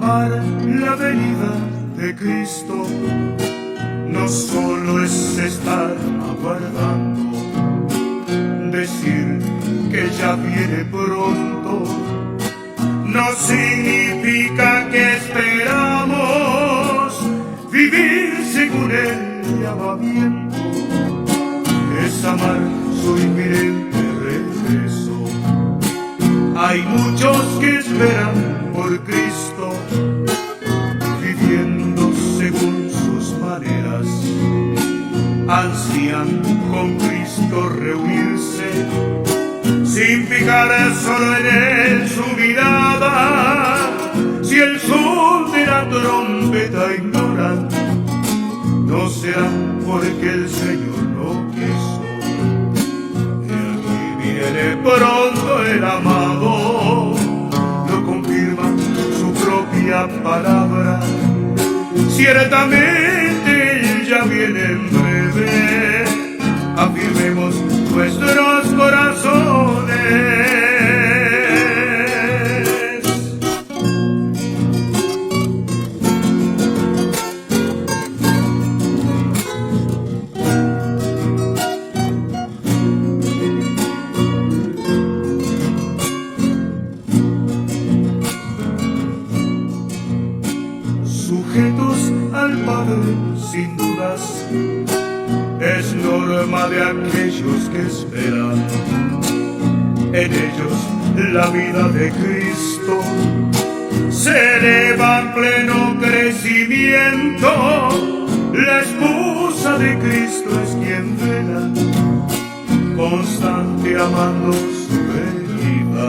amar la venida de Cristo no solo es estar aguardando, decir que ya viene pronto no significa que esperamos vivir según el llamamiento. Es amar su inminente regreso. Hay muchos que esperan por Cristo, viviendo según sus maneras. Ansían con Cristo reunirse, sin fijar solo en él su mirada. Si el son de la trompeta ignoran, no será porque el Señor no quiso. Y aquí viene pronto el amado, lo confirma su propia palabra. Ciertamente él ya viene en breve, afirmemos nuestros corazones. Sujetos al Padre, sin dudas, es norma de aquellos que esperan. En ellos la vida de Cristo se eleva en pleno crecimiento. La esposa de Cristo es quien vela, constante amando su venida,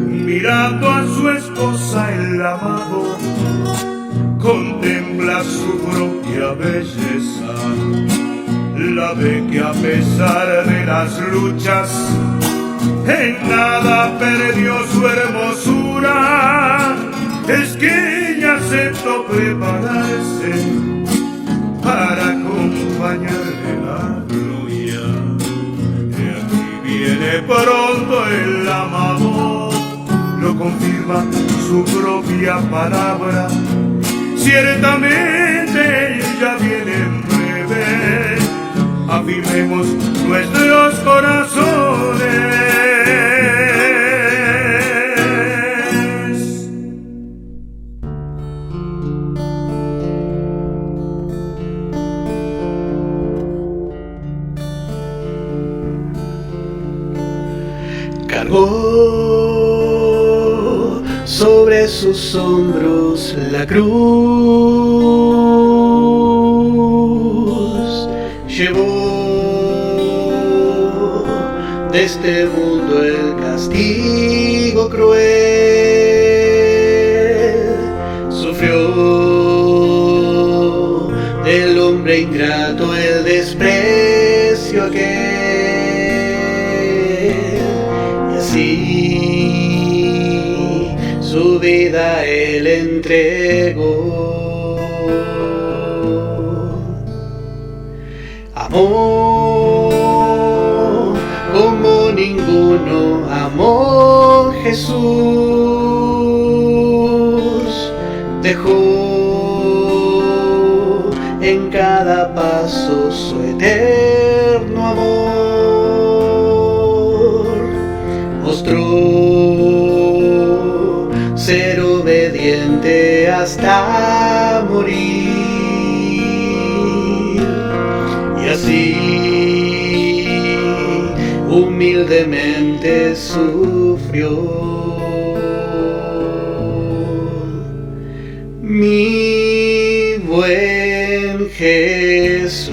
mirando a su esposa el amado, contempla su propia belleza, la ve que a pesar de las luchas, en nada perdió su hermosura. Es que ella aceptó prepararse para acompañarle la gloria. Y aquí viene pronto el amado, lo confirma su propia palabra. Ciertamente él ya viene en breve, afirmemos nuestros corazones. Cargó sobre sus hombros la cruz, llevó de este mundo el castigo cruel, sufrió del hombre ingrato el desprecio aquel, y así su vida él entregó. Amó como ninguno amó Jesús, dejó en cada paso su eterno amor, mostró ser obediente hasta morir, y así humildemente sufrió. Mi buen Jesús,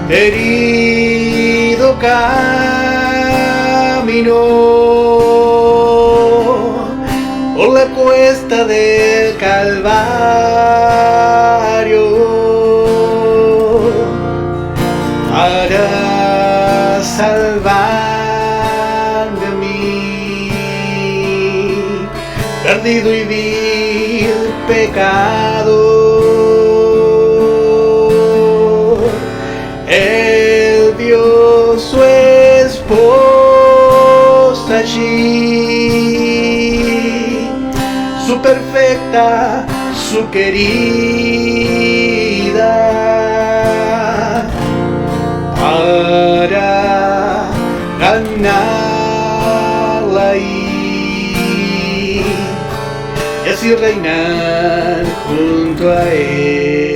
herido caminó por la cuesta del Calvario para salvarme a mí, perdido y vil pecador. Él dio su esposa allí su perfecta, su querida, para ganarla y así reinar junto a él.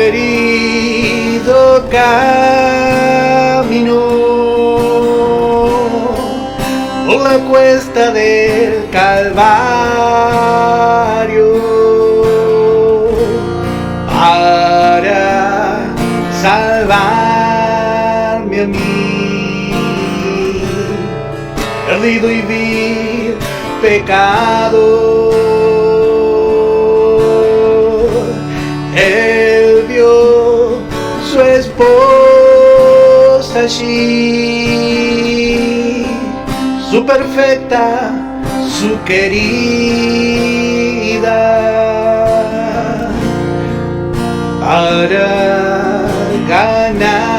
Herido caminó por la cuesta del Calvario para salvarme a mí, perdido y vil pecado. Él vio su esposa allí, su perfecta, su querida, para ganarla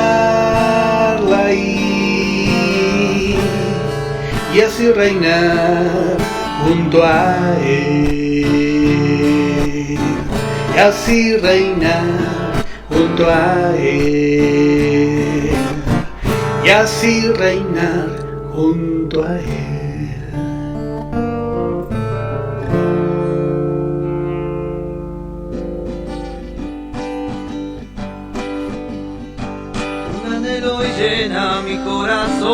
y así reinar junto a él, y así reinar junto a él, y así reinar junto a él. Un anhelo llena mi corazón,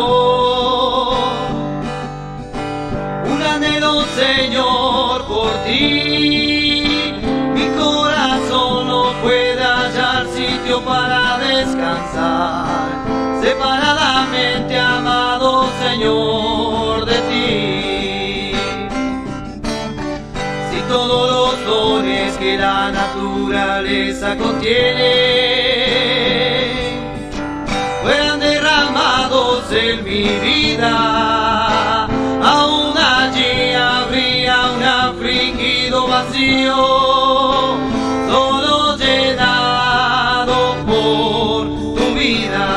un anhelo, Señor, por ti. Mi corazón no puede hallar sitio para descansar, separadamente amado Señor de ti. Si todos los dones que la naturaleza contiene fueran derramados en mi vida, aún allí habría un afligido vacío, solo llenado por tu vida.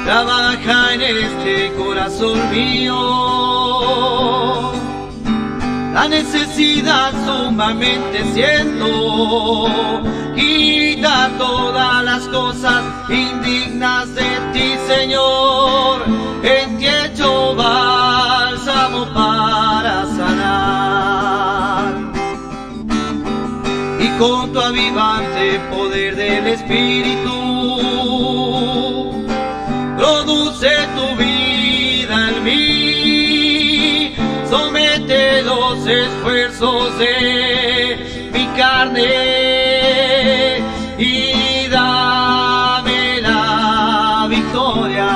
Trabaja en este corazón mío, la necesidad sumamente siento. Quita todas las cosas indignas de ti, Señor, en ti hecho bálsamo para sanar. Y con tu avivante poder del Espíritu, produce tu vida en mí, somete los esfuerzos de mi carne y dame la victoria.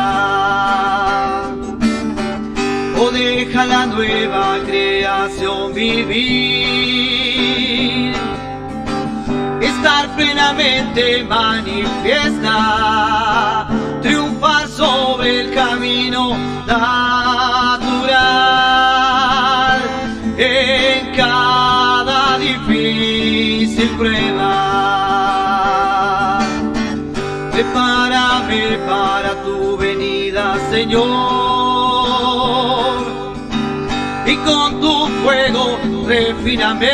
O deja la nueva creación vivir, estar plenamente manifiesta, triunfar sobre el camino natural en cada difícil prueba. Prepárame para tu venida, Señor, y con tu fuego refíname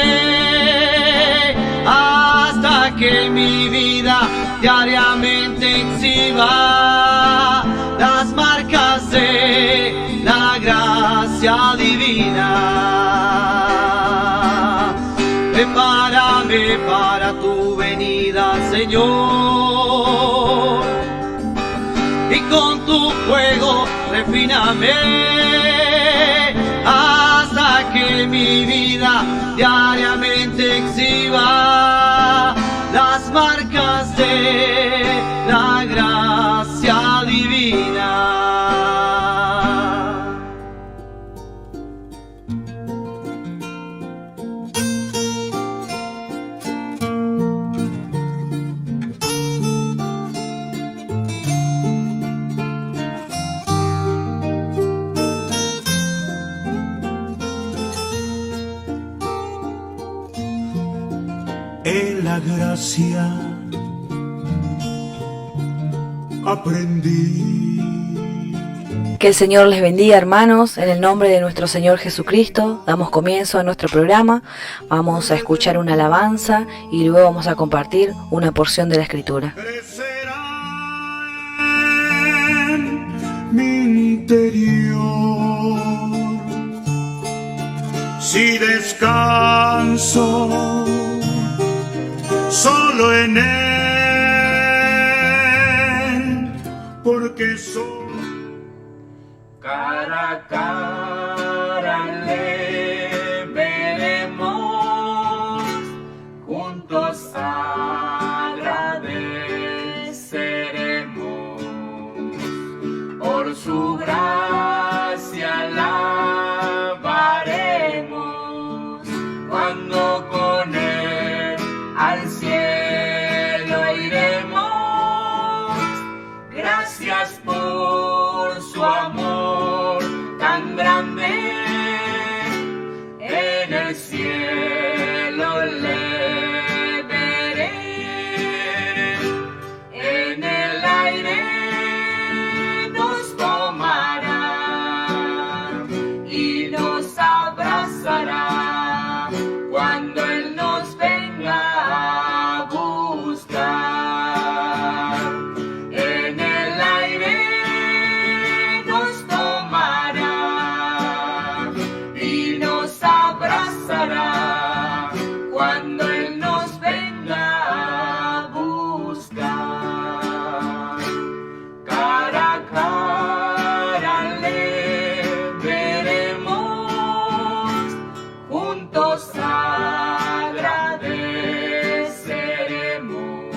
hasta que mi vida diariamente exhiba las marcas de la gracia divina. Prepárame para tu venida, Señor, y con tu fuego refíname hasta que mi vida diariamente exhiba las marcas de la gracia divina. En la gracia aprendí Que el Señor les bendiga, hermanos. En el nombre de nuestro Señor Jesucristo, damos comienzo a nuestro programa. Vamos a escuchar una alabanza y luego vamos a compartir una porción de la Escritura. Crecerá en mi interior. Si descanso solo en Él, porque soy Cara a cara le veremos, juntos agradeceremos por su gracia, alabaremos cuando con Él al cielo iremos. Gracias por su amor tan grande, en el cielo le veré, en el aire nos tomará y nos abrazará cuando Él nos venga a buscar. En el aire nos tomará y nos abrazará cuando Él nos venga a buscar. Cara a cara le veremos, juntos agradeceremos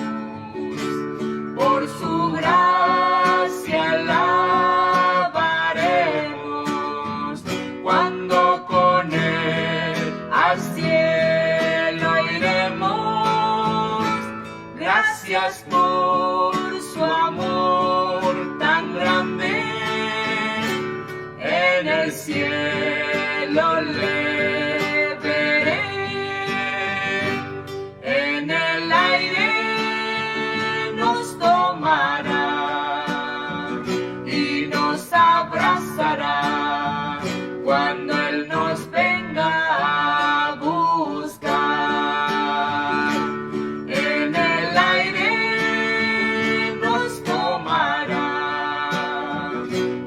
por su gracia, alabaremos cuando con Él al cielo iremos. Gracias por su amor tan grande, en el cielo le veré, en el aire nos tomará y nos abrazará cuando Él nos venga a buscar. En el aire nos tomará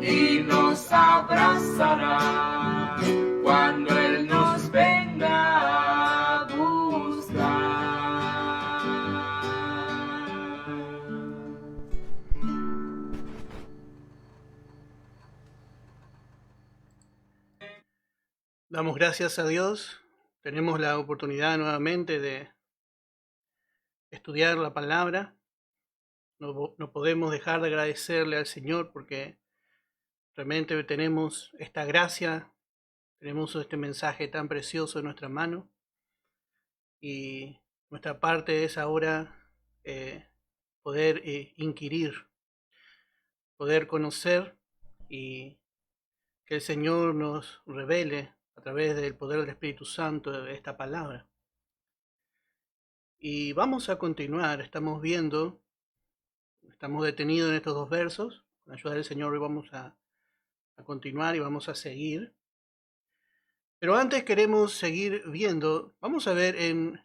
y nos abrazará cuando Él nos venga a buscar. Damos gracias a Dios. Tenemos la oportunidad nuevamente de estudiar la palabra. No podemos dejar de agradecerle al Señor porque realmente tenemos esta gracia, tenemos este mensaje tan precioso en nuestra mano y nuestra parte es ahora poder inquirir, poder conocer y que el Señor nos revele a través del poder del Espíritu Santo de esta palabra. Y vamos a continuar, estamos detenidos en estos dos versos. Con la ayuda del Señor hoy vamos a continuar y vamos a seguir. Pero antes queremos seguir viendo, vamos a ver en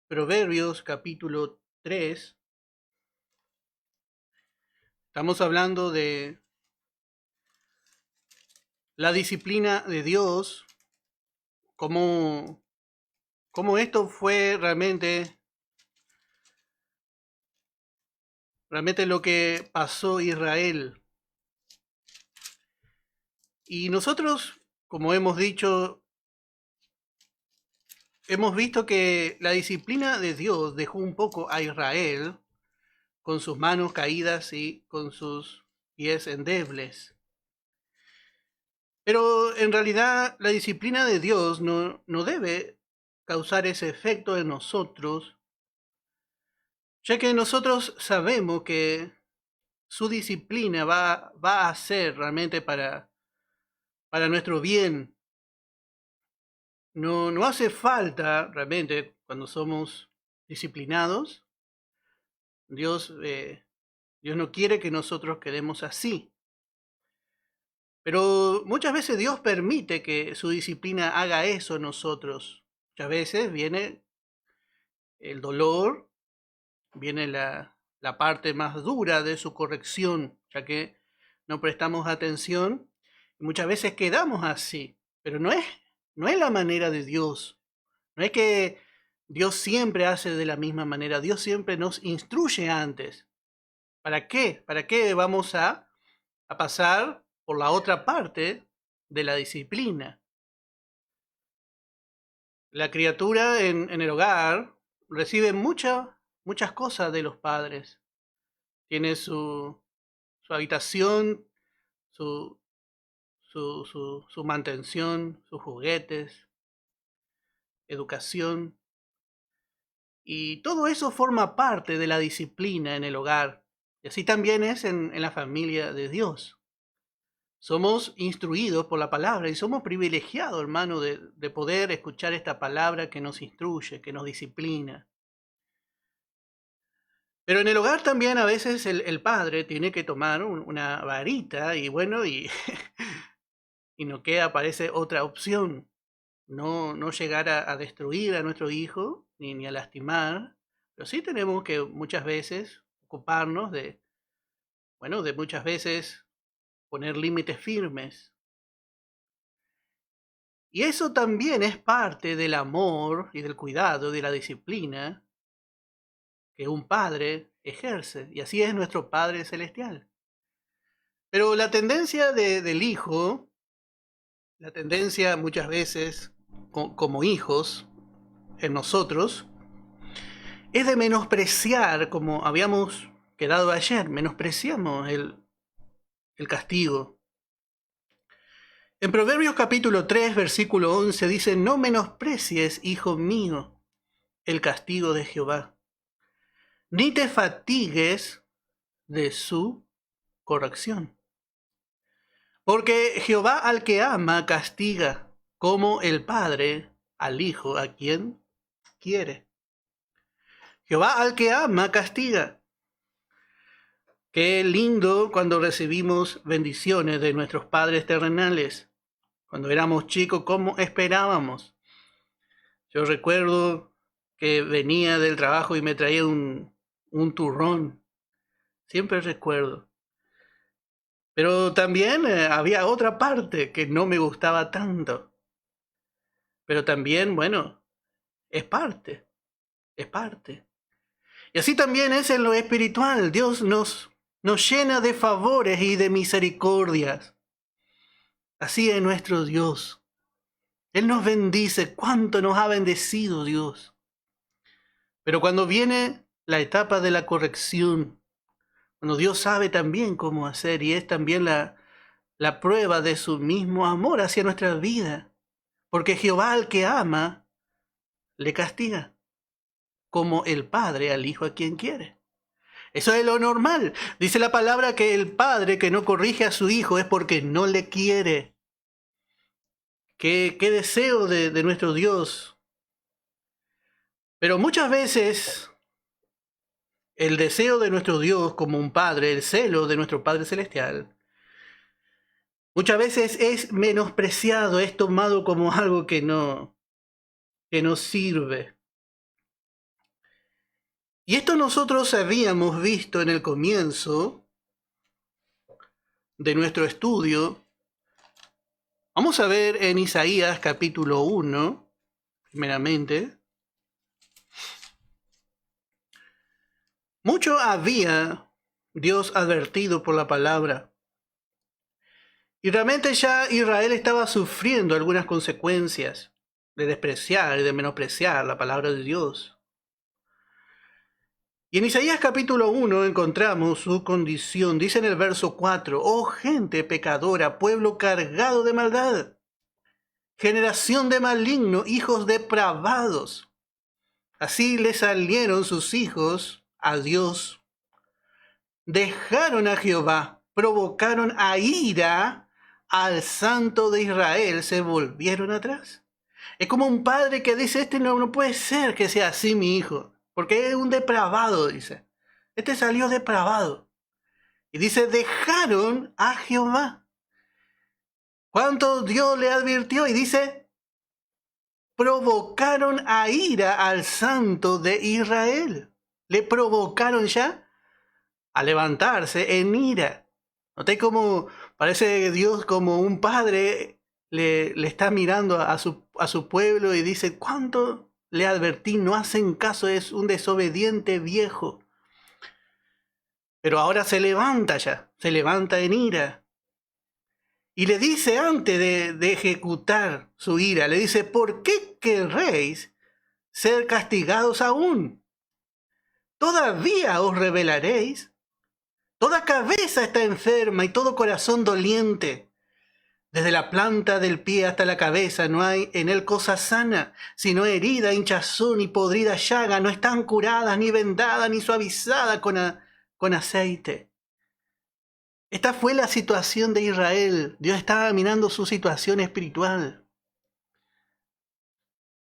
Proverbios capítulo 3. Estamos hablando de la disciplina de Dios, cómo esto fue realmente lo que pasó Israel. Y nosotros, como hemos dicho, hemos visto que la disciplina de Dios dejó un poco a Israel con sus manos caídas y con sus pies endebles. Pero en realidad la disciplina de Dios no debe causar ese efecto en nosotros, ya que nosotros sabemos que su disciplina va a ser realmente para nuestro bien. No hace falta realmente cuando somos disciplinados. Dios no quiere que nosotros quedemos así. Pero muchas veces Dios permite que su disciplina haga eso en nosotros. Muchas veces viene el dolor, viene la parte más dura de su corrección, ya que no prestamos atención y muchas veces quedamos así. Pero no es la manera de Dios. No es que Dios siempre hace de la misma manera. Dios siempre nos instruye antes. ¿Para qué? ¿Para qué vamos a pasar por la otra parte de la disciplina? La criatura en el hogar recibe muchas cosas de los padres. Tiene su habitación, su mantención, sus juguetes, educación. Y todo eso forma parte de la disciplina en el hogar. Y así también es en la familia de Dios. Somos instruidos por la palabra y somos privilegiados, hermano, de poder escuchar esta palabra que nos instruye, que nos disciplina. Pero en el hogar también a veces el padre tiene que tomar una varita y bueno, y no queda, parece otra opción. No llegar a destruir a nuestro hijo, ni a lastimar, pero sí tenemos que muchas veces ocuparnos de muchas veces poner límites firmes. Y eso también es parte del amor y del cuidado, de la disciplina que un padre ejerce, y así es nuestro Padre Celestial. Pero la tendencia del hijo, la tendencia muchas veces como hijos en nosotros, es de menospreciar, como habíamos quedado ayer, menospreciamos el castigo. En Proverbios capítulo 3, versículo 11 dice: no menosprecies, hijo mío, el castigo de Jehová, ni te fatigues de su corrección. Porque Jehová al que ama castiga, como el padre al hijo a quien quiere. Jehová al que ama castiga. Qué lindo cuando recibimos bendiciones de nuestros padres terrenales. Cuando éramos chicos, ¿cómo esperábamos? Yo recuerdo que venía del trabajo y me traía un turrón. Siempre recuerdo. Pero también había otra parte que no me gustaba tanto. Pero también, bueno, es parte. Y así también es en lo espiritual. Dios nos llena de favores y de misericordias. Así es nuestro Dios. Él nos bendice. ¿Cuánto nos ha bendecido Dios? Pero cuando viene la etapa de la corrección, cuando Dios sabe también cómo hacer, y es también la prueba de su mismo amor hacia nuestra vida, porque Jehová al que ama, le castiga, como el padre al hijo a quien quiere. Eso es lo normal. Dice la palabra que el padre que no corrige a su hijo es porque no le quiere. Qué deseo de nuestro Dios. Pero muchas veces el deseo de nuestro Dios como un padre, el celo de nuestro Padre Celestial, muchas veces es menospreciado, es tomado como algo que no sirve. Y esto nosotros habíamos visto en el comienzo de nuestro estudio. Vamos a ver en Isaías capítulo 1, primeramente. Mucho había Dios advertido por la palabra. Y realmente ya Israel estaba sufriendo algunas consecuencias de despreciar y de menospreciar la palabra de Dios. Y en Isaías capítulo 1 encontramos su condición. Dice en el verso 4: oh gente pecadora, pueblo cargado de maldad, generación de maligno, hijos depravados. Así le salieron sus hijos a Dios. Dejaron a Jehová, provocaron a ira al Santo de Israel, se volvieron atrás. Es como un padre que dice: no puede ser que sea así mi hijo, porque es un depravado, dice. Este salió depravado. Y dice: dejaron a Jehová. ¿Cuánto Dios le advirtió? Y dice, provocaron a ira al Santo de Israel. Le provocaron ya a levantarse en ira. Noté cómo parece Dios como un padre le está mirando a su pueblo y dice, ¿cuánto le advertí? No hacen caso, es un desobediente viejo. Pero ahora se levanta ya, se levanta en ira. Y le dice antes de ejecutar su ira, le dice, ¿por qué querréis ser castigados aún? ¿Todavía os rebelaréis? Toda cabeza está enferma y todo corazón doliente. Desde la planta del pie hasta la cabeza no hay en él cosa sana, sino herida, hinchazón y podrida llaga. No están curadas, ni vendadas, ni suavizadas con aceite. Esta fue la situación de Israel. Dios estaba mirando su situación espiritual.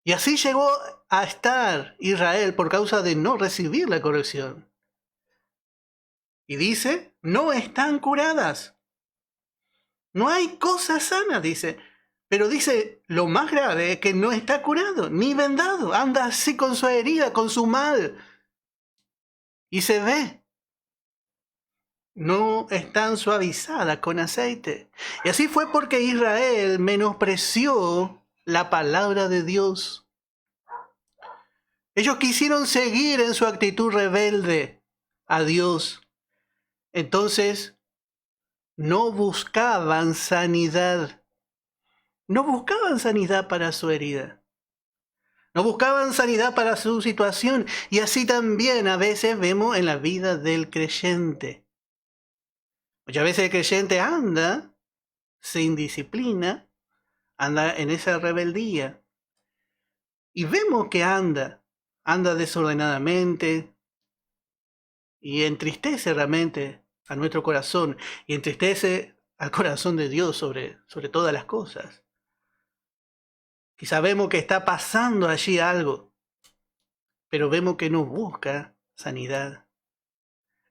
Y así llegó a estar Israel por causa de no recibir la corrección. Y dice, no están curadas. No hay cosa sana, dice. Pero dice, lo más grave es que no está curado, ni vendado. Anda así con su herida, con su mal. Y se ve. No están suavizadas con aceite. Y así fue porque Israel menospreció la palabra de Dios. Ellos quisieron seguir en su actitud rebelde a Dios. Entonces, no buscaban sanidad. No buscaban sanidad para su herida. No buscaban sanidad para su situación. Y así también a veces vemos en la vida del creyente. Muchas veces el creyente anda sin disciplina, anda en esa rebeldía. Y vemos que anda desordenadamente y entristece realmente a nuestro corazón y entristece al corazón de Dios sobre todas las cosas. Quizá vemos que está pasando allí algo, pero vemos que no busca sanidad.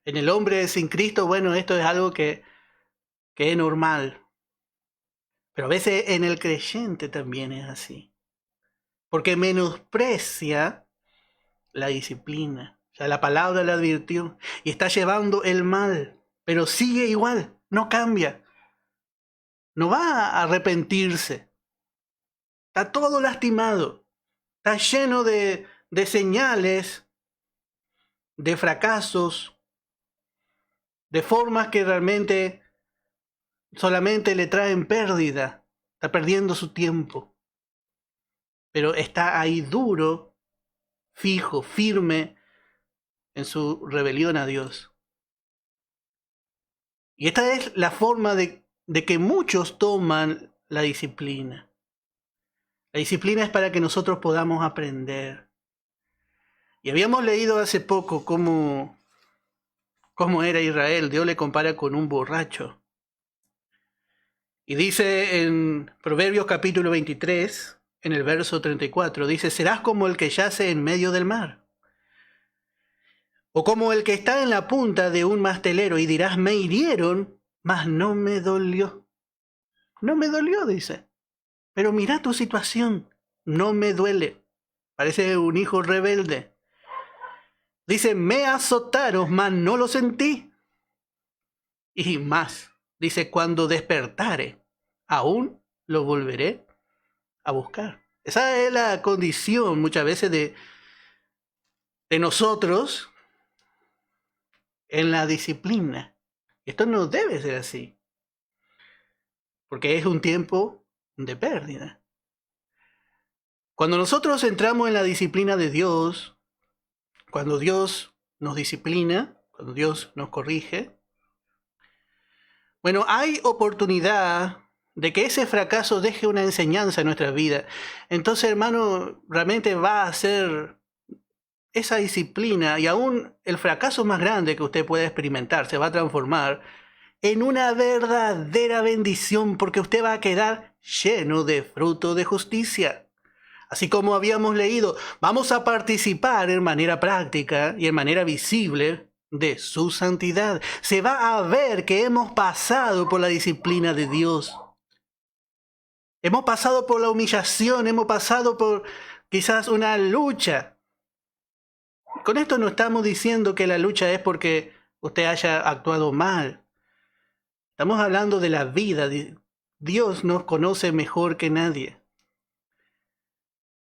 En el hombre sin Cristo, bueno, esto es algo que es normal. Pero a veces en el creyente también es así. Porque menosprecia la disciplina. O sea, la palabra le advirtió y está llevando el mal, pero sigue igual, no cambia. No va a arrepentirse. Está todo lastimado. Está lleno de señales, de fracasos, de formas que realmente solamente le traen pérdida. Está perdiendo su tiempo. Pero está ahí duro, fijo, firme en su rebelión a Dios. Y esta es la forma de que muchos toman la disciplina. La disciplina es para que nosotros podamos aprender. Y habíamos leído hace poco cómo era Israel. Dios le compara con un borracho. Y dice en Proverbios capítulo 23, en el verso 34, dice, serás como el que yace en medio del mar, o como el que está en la punta de un mastelero, y dirás, me hirieron, mas no me dolió. No me dolió, dice. Pero mira tu situación, no me duele. Parece un hijo rebelde. Dice, me azotaron, mas no lo sentí. Y más, dice, cuando despertare, aún lo volveré a buscar. Esa es la condición muchas veces de nosotros en la disciplina. Esto no debe ser así, porque es un tiempo de pérdida. Cuando nosotros entramos en la disciplina de Dios, cuando Dios nos disciplina, cuando Dios nos corrige, bueno, hay oportunidad de que ese fracaso deje una enseñanza en nuestra vida. Entonces, hermano, realmente va a ser esa disciplina, y aún el fracaso más grande que usted pueda experimentar se va a transformar en una verdadera bendición, porque usted va a quedar lleno de fruto de justicia. Así como habíamos leído, vamos a participar en manera práctica y en manera visible de su santidad. Se va a ver que hemos pasado por la disciplina de Dios. Hemos pasado por la humillación, hemos pasado por quizás una lucha. Con esto no estamos diciendo que la lucha es porque usted haya actuado mal. Estamos hablando de la vida. Dios nos conoce mejor que nadie.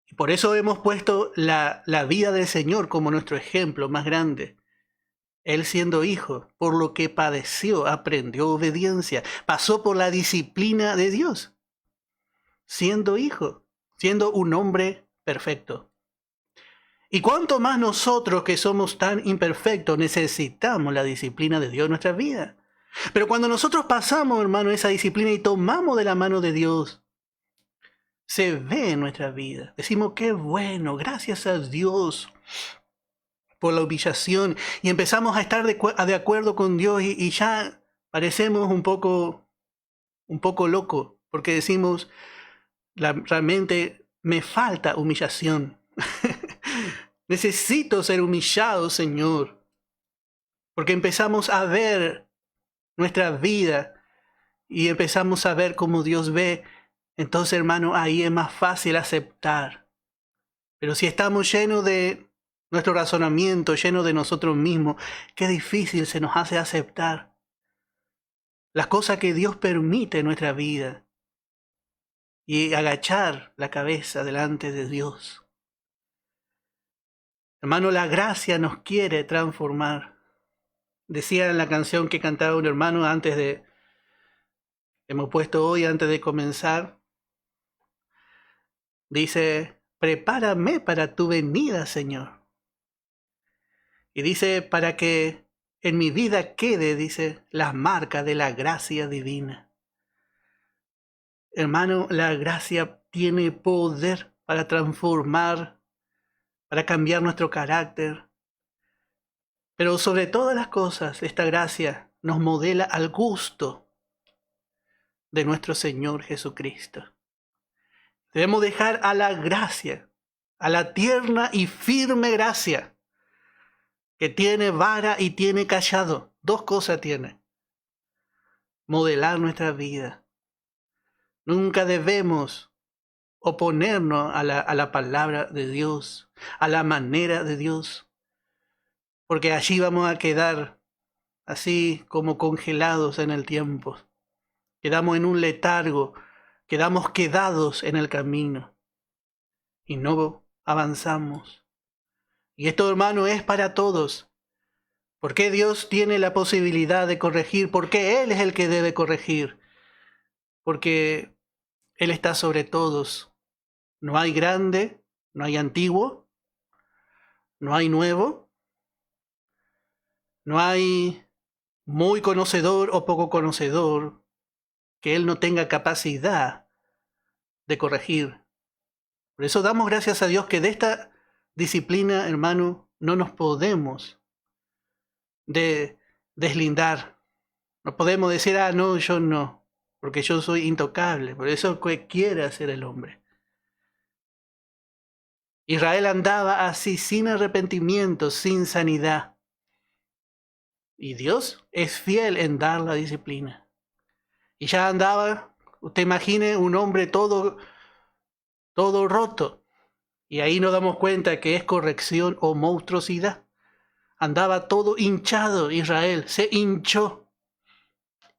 Y por eso hemos puesto la vida del Señor como nuestro ejemplo más grande. Él siendo hijo, por lo que padeció, aprendió obediencia, pasó por la disciplina de Dios, siendo hijo, siendo un hombre perfecto. Y cuánto más nosotros que somos tan imperfectos necesitamos la disciplina de Dios en nuestra vida. Pero cuando nosotros pasamos, hermano, esa disciplina y tomamos de la mano de Dios, se ve en nuestra vida. Decimos, qué bueno, gracias a Dios por la humillación, y empezamos a estar de acuerdo con Dios y ya parecemos un poco locos, porque decimos, realmente me falta humillación. Necesito ser humillado, Señor, porque empezamos a ver nuestra vida y empezamos a ver cómo Dios ve. Entonces, hermano, ahí es más fácil aceptar. Pero si estamos llenos de nuestro razonamiento, lleno de nosotros mismos, qué difícil se nos hace aceptar las cosas que Dios permite en nuestra vida y agachar la cabeza delante de Dios. Hermano, la gracia nos quiere transformar. Decía en la canción que cantaba un hermano hemos puesto hoy antes de comenzar, dice, prepárame para tu venida, Señor. Y dice, para que en mi vida quede, dice, las marcas de la gracia divina. Hermano, la gracia tiene poder para transformar, para cambiar nuestro carácter. Pero sobre todas las cosas, esta gracia nos modela al gusto de nuestro Señor Jesucristo. Debemos dejar a la gracia, a la tierna y firme gracia, que tiene vara y tiene cayado. Dos cosas tiene. Modelar nuestra vida. Nunca debemos oponernos a la palabra de Dios, a la manera de Dios, porque allí vamos a quedar así como congelados en el tiempo. Quedamos en un letargo, quedamos quedados en el camino y no avanzamos. Y esto, hermano, es para todos. ¿Por qué Dios tiene la posibilidad de corregir? ¿Por qué Él es el que debe corregir? Porque Él está sobre todos. No hay grande, no hay antiguo, no hay nuevo, no hay muy conocedor o poco conocedor que Él no tenga capacidad de corregir. Por eso damos gracias a Dios que de esta disciplina, hermano, no nos podemos deslindar. No podemos decir, no, yo no, porque yo soy intocable. Por eso quiere hacer el hombre. Israel andaba así, sin arrepentimiento, sin sanidad. Y Dios es fiel en dar la disciplina. Y ya andaba, usted imagine un hombre todo roto. Y ahí nos damos cuenta que es corrección o monstruosidad. Andaba todo hinchado Israel, se hinchó.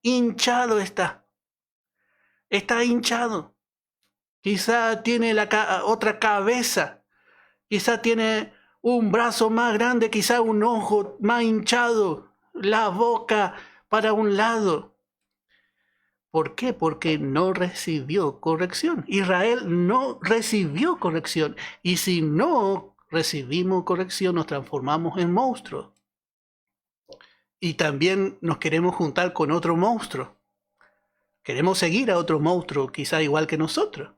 Hinchado está. Está hinchado. Quizá tiene otra cabeza. Quizá tiene un brazo más grande, quizá un ojo más hinchado. La boca para un lado. ¿Por qué? Porque no recibió corrección. Israel no recibió corrección. Y si no recibimos corrección, nos transformamos en monstruos. Y también nos queremos juntar con otro monstruo. Queremos seguir a otro monstruo, quizá igual que nosotros.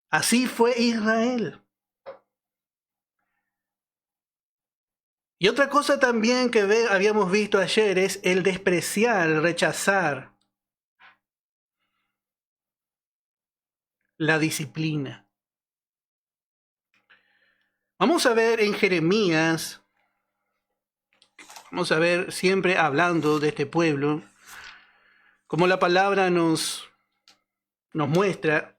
Así fue Israel. Y otra cosa también que habíamos visto ayer es el despreciar, el rechazar la disciplina. Vamos a ver en Jeremías, vamos a ver siempre hablando de este pueblo, como la palabra nos nos muestra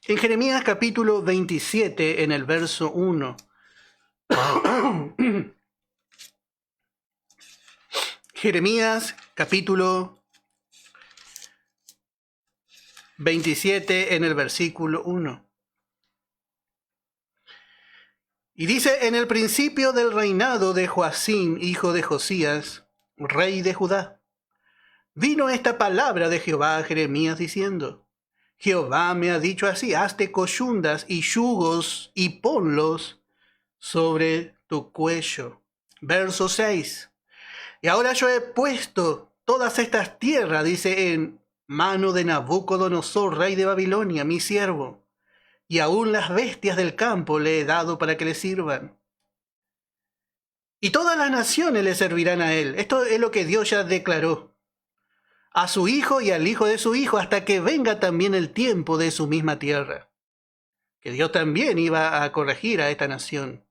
en Jeremías capítulo 27, en el verso 1. Jeremías capítulo 27, en el versículo 1. Y dice: en el principio del reinado de Joacim, hijo de Josías, rey de Judá, vino esta palabra de Jehová a Jeremías diciendo: Jehová me ha dicho así: hazte coyundas y yugos y ponlos sobre tu cuello. Verso 6. Y ahora yo he puesto todas estas tierras, dice, en mano de Nabucodonosor, rey de Babilonia, mi siervo, y aún las bestias del campo le he dado para que le sirvan. Y todas las naciones le servirán a él. Esto es lo que Dios ya declaró. A su hijo y al hijo de su hijo, hasta que venga también el tiempo de su misma tierra. Que Dios también iba a corregir a esta nación.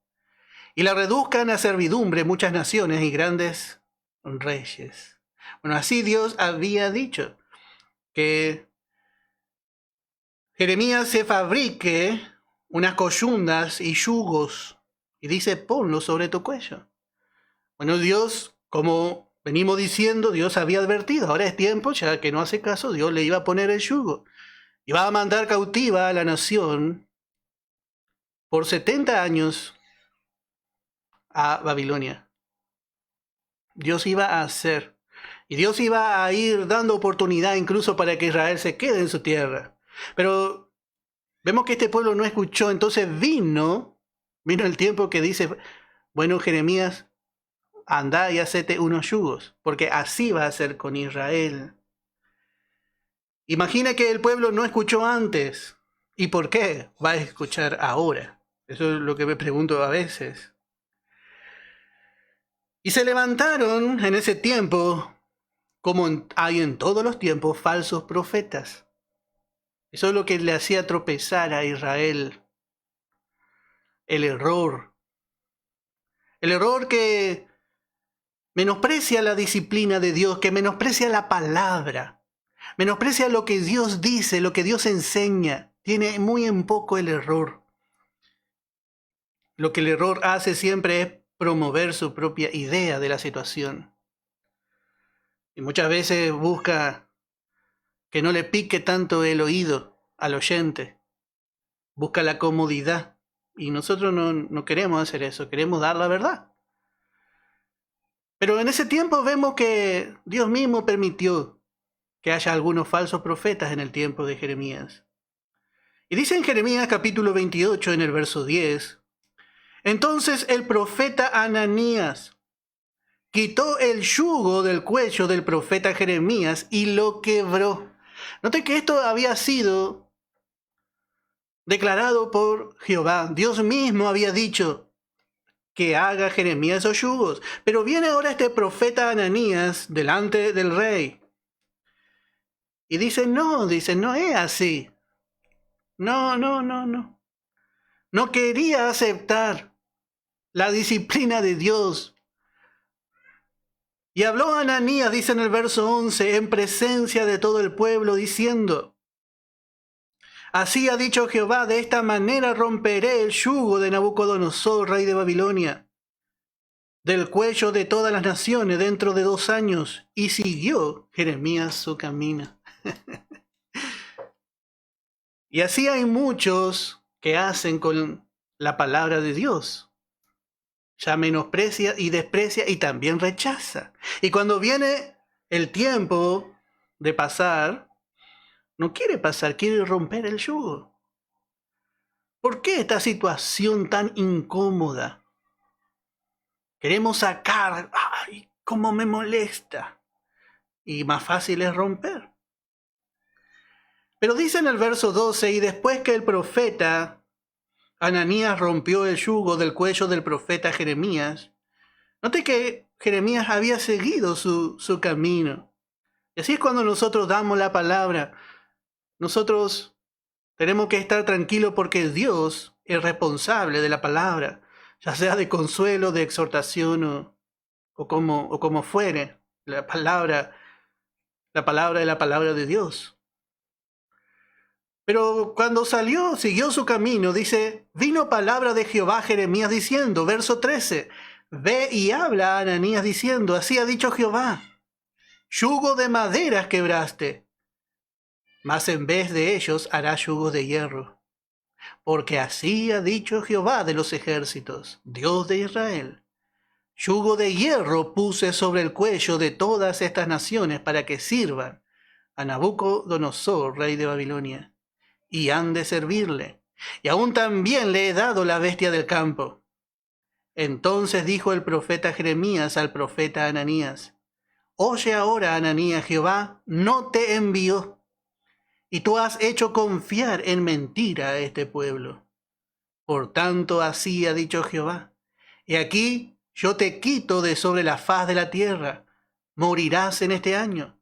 Y la reduzcan a servidumbre muchas naciones y grandes reyes. Bueno, así Dios había dicho que Jeremías se fabrique unas coyundas y yugos, y dice: ponlo sobre tu cuello. Bueno, Dios, como venimos diciendo, Dios había advertido. Ahora es tiempo, ya que no hace caso, Dios le iba a poner el yugo. Iba a mandar cautiva a la nación por 70 años a Babilonia. Dios iba a hacer. Y Dios iba a ir dando oportunidad incluso para que Israel se quede en su tierra. Pero vemos que este pueblo no escuchó. Entonces vino el tiempo que dice: bueno, Jeremías, anda y hacete unos yugos, porque así va a ser con Israel. Imagina que el pueblo no escuchó antes. ¿Y por qué va a escuchar ahora? Eso es lo que me pregunto a veces. Y se levantaron en ese tiempo, como hay en todos los tiempos, falsos profetas. Eso es lo que le hacía tropezar a Israel. El error. El error que menosprecia la disciplina de Dios, que menosprecia la palabra, menosprecia lo que Dios dice, lo que Dios enseña. Tiene muy en poco el error. Lo que el error hace siempre es promover su propia idea de la situación. Y muchas veces busca que no le pique tanto el oído al oyente. Busca la comodidad. Y nosotros no queremos hacer eso, queremos dar la verdad. Pero en ese tiempo vemos que Dios mismo permitió que haya algunos falsos profetas en el tiempo de Jeremías. Y dice en Jeremías capítulo 28, en el verso 10, entonces el profeta Ananías quitó el yugo del cuello del profeta Jeremías y lo quebró. Note que esto había sido declarado por Jehová. Dios mismo había dicho que haga Jeremías esos yugos. Pero viene ahora este profeta Ananías delante del rey. Y dice, no es así. No. No quería aceptar la disciplina de Dios. Y habló Ananías, dice en el verso 11, en presencia de todo el pueblo, diciendo, así ha dicho Jehová, de esta manera romperé el yugo de Nabucodonosor, rey de Babilonia, del cuello de todas las naciones dentro de 2 años. Y siguió Jeremías su camino. Y así hay muchos que hacen con la palabra de Dios. Ya menosprecia y desprecia y también rechaza. Y cuando viene el tiempo de pasar, no quiere pasar, quiere romper el yugo. ¿Por qué esta situación tan incómoda? Queremos sacar, ¡ay, cómo me molesta! Y más fácil es romper. Pero dice en el verso 12, y después que el profeta Ananías rompió el yugo del cuello del profeta Jeremías, note que Jeremías había seguido su camino. Y así es cuando nosotros damos la palabra. Nosotros tenemos que estar tranquilos porque Dios es responsable de la palabra, ya sea de consuelo, de exhortación o como fuere. La palabra es la palabra de Dios. Pero cuando salió, siguió su camino, dice, vino palabra de Jehová a Jeremías diciendo, verso 13, ve y habla a Ananías diciendo, así ha dicho Jehová, yugo de maderas quebraste, mas en vez de ellos hará yugos de hierro. Porque así ha dicho Jehová de los ejércitos, Dios de Israel. Yugo de hierro puse sobre el cuello de todas estas naciones para que sirvan a Nabucodonosor, rey de Babilonia, y han de servirle. Y aún también le he dado la bestia del campo. Entonces dijo el profeta Jeremías al profeta Ananías, oye ahora, Ananías, Jehová no te envió, y tú has hecho confiar en mentira a este pueblo. Por tanto, así ha dicho Jehová, y aquí yo te quito de sobre la faz de la tierra, morirás en este año,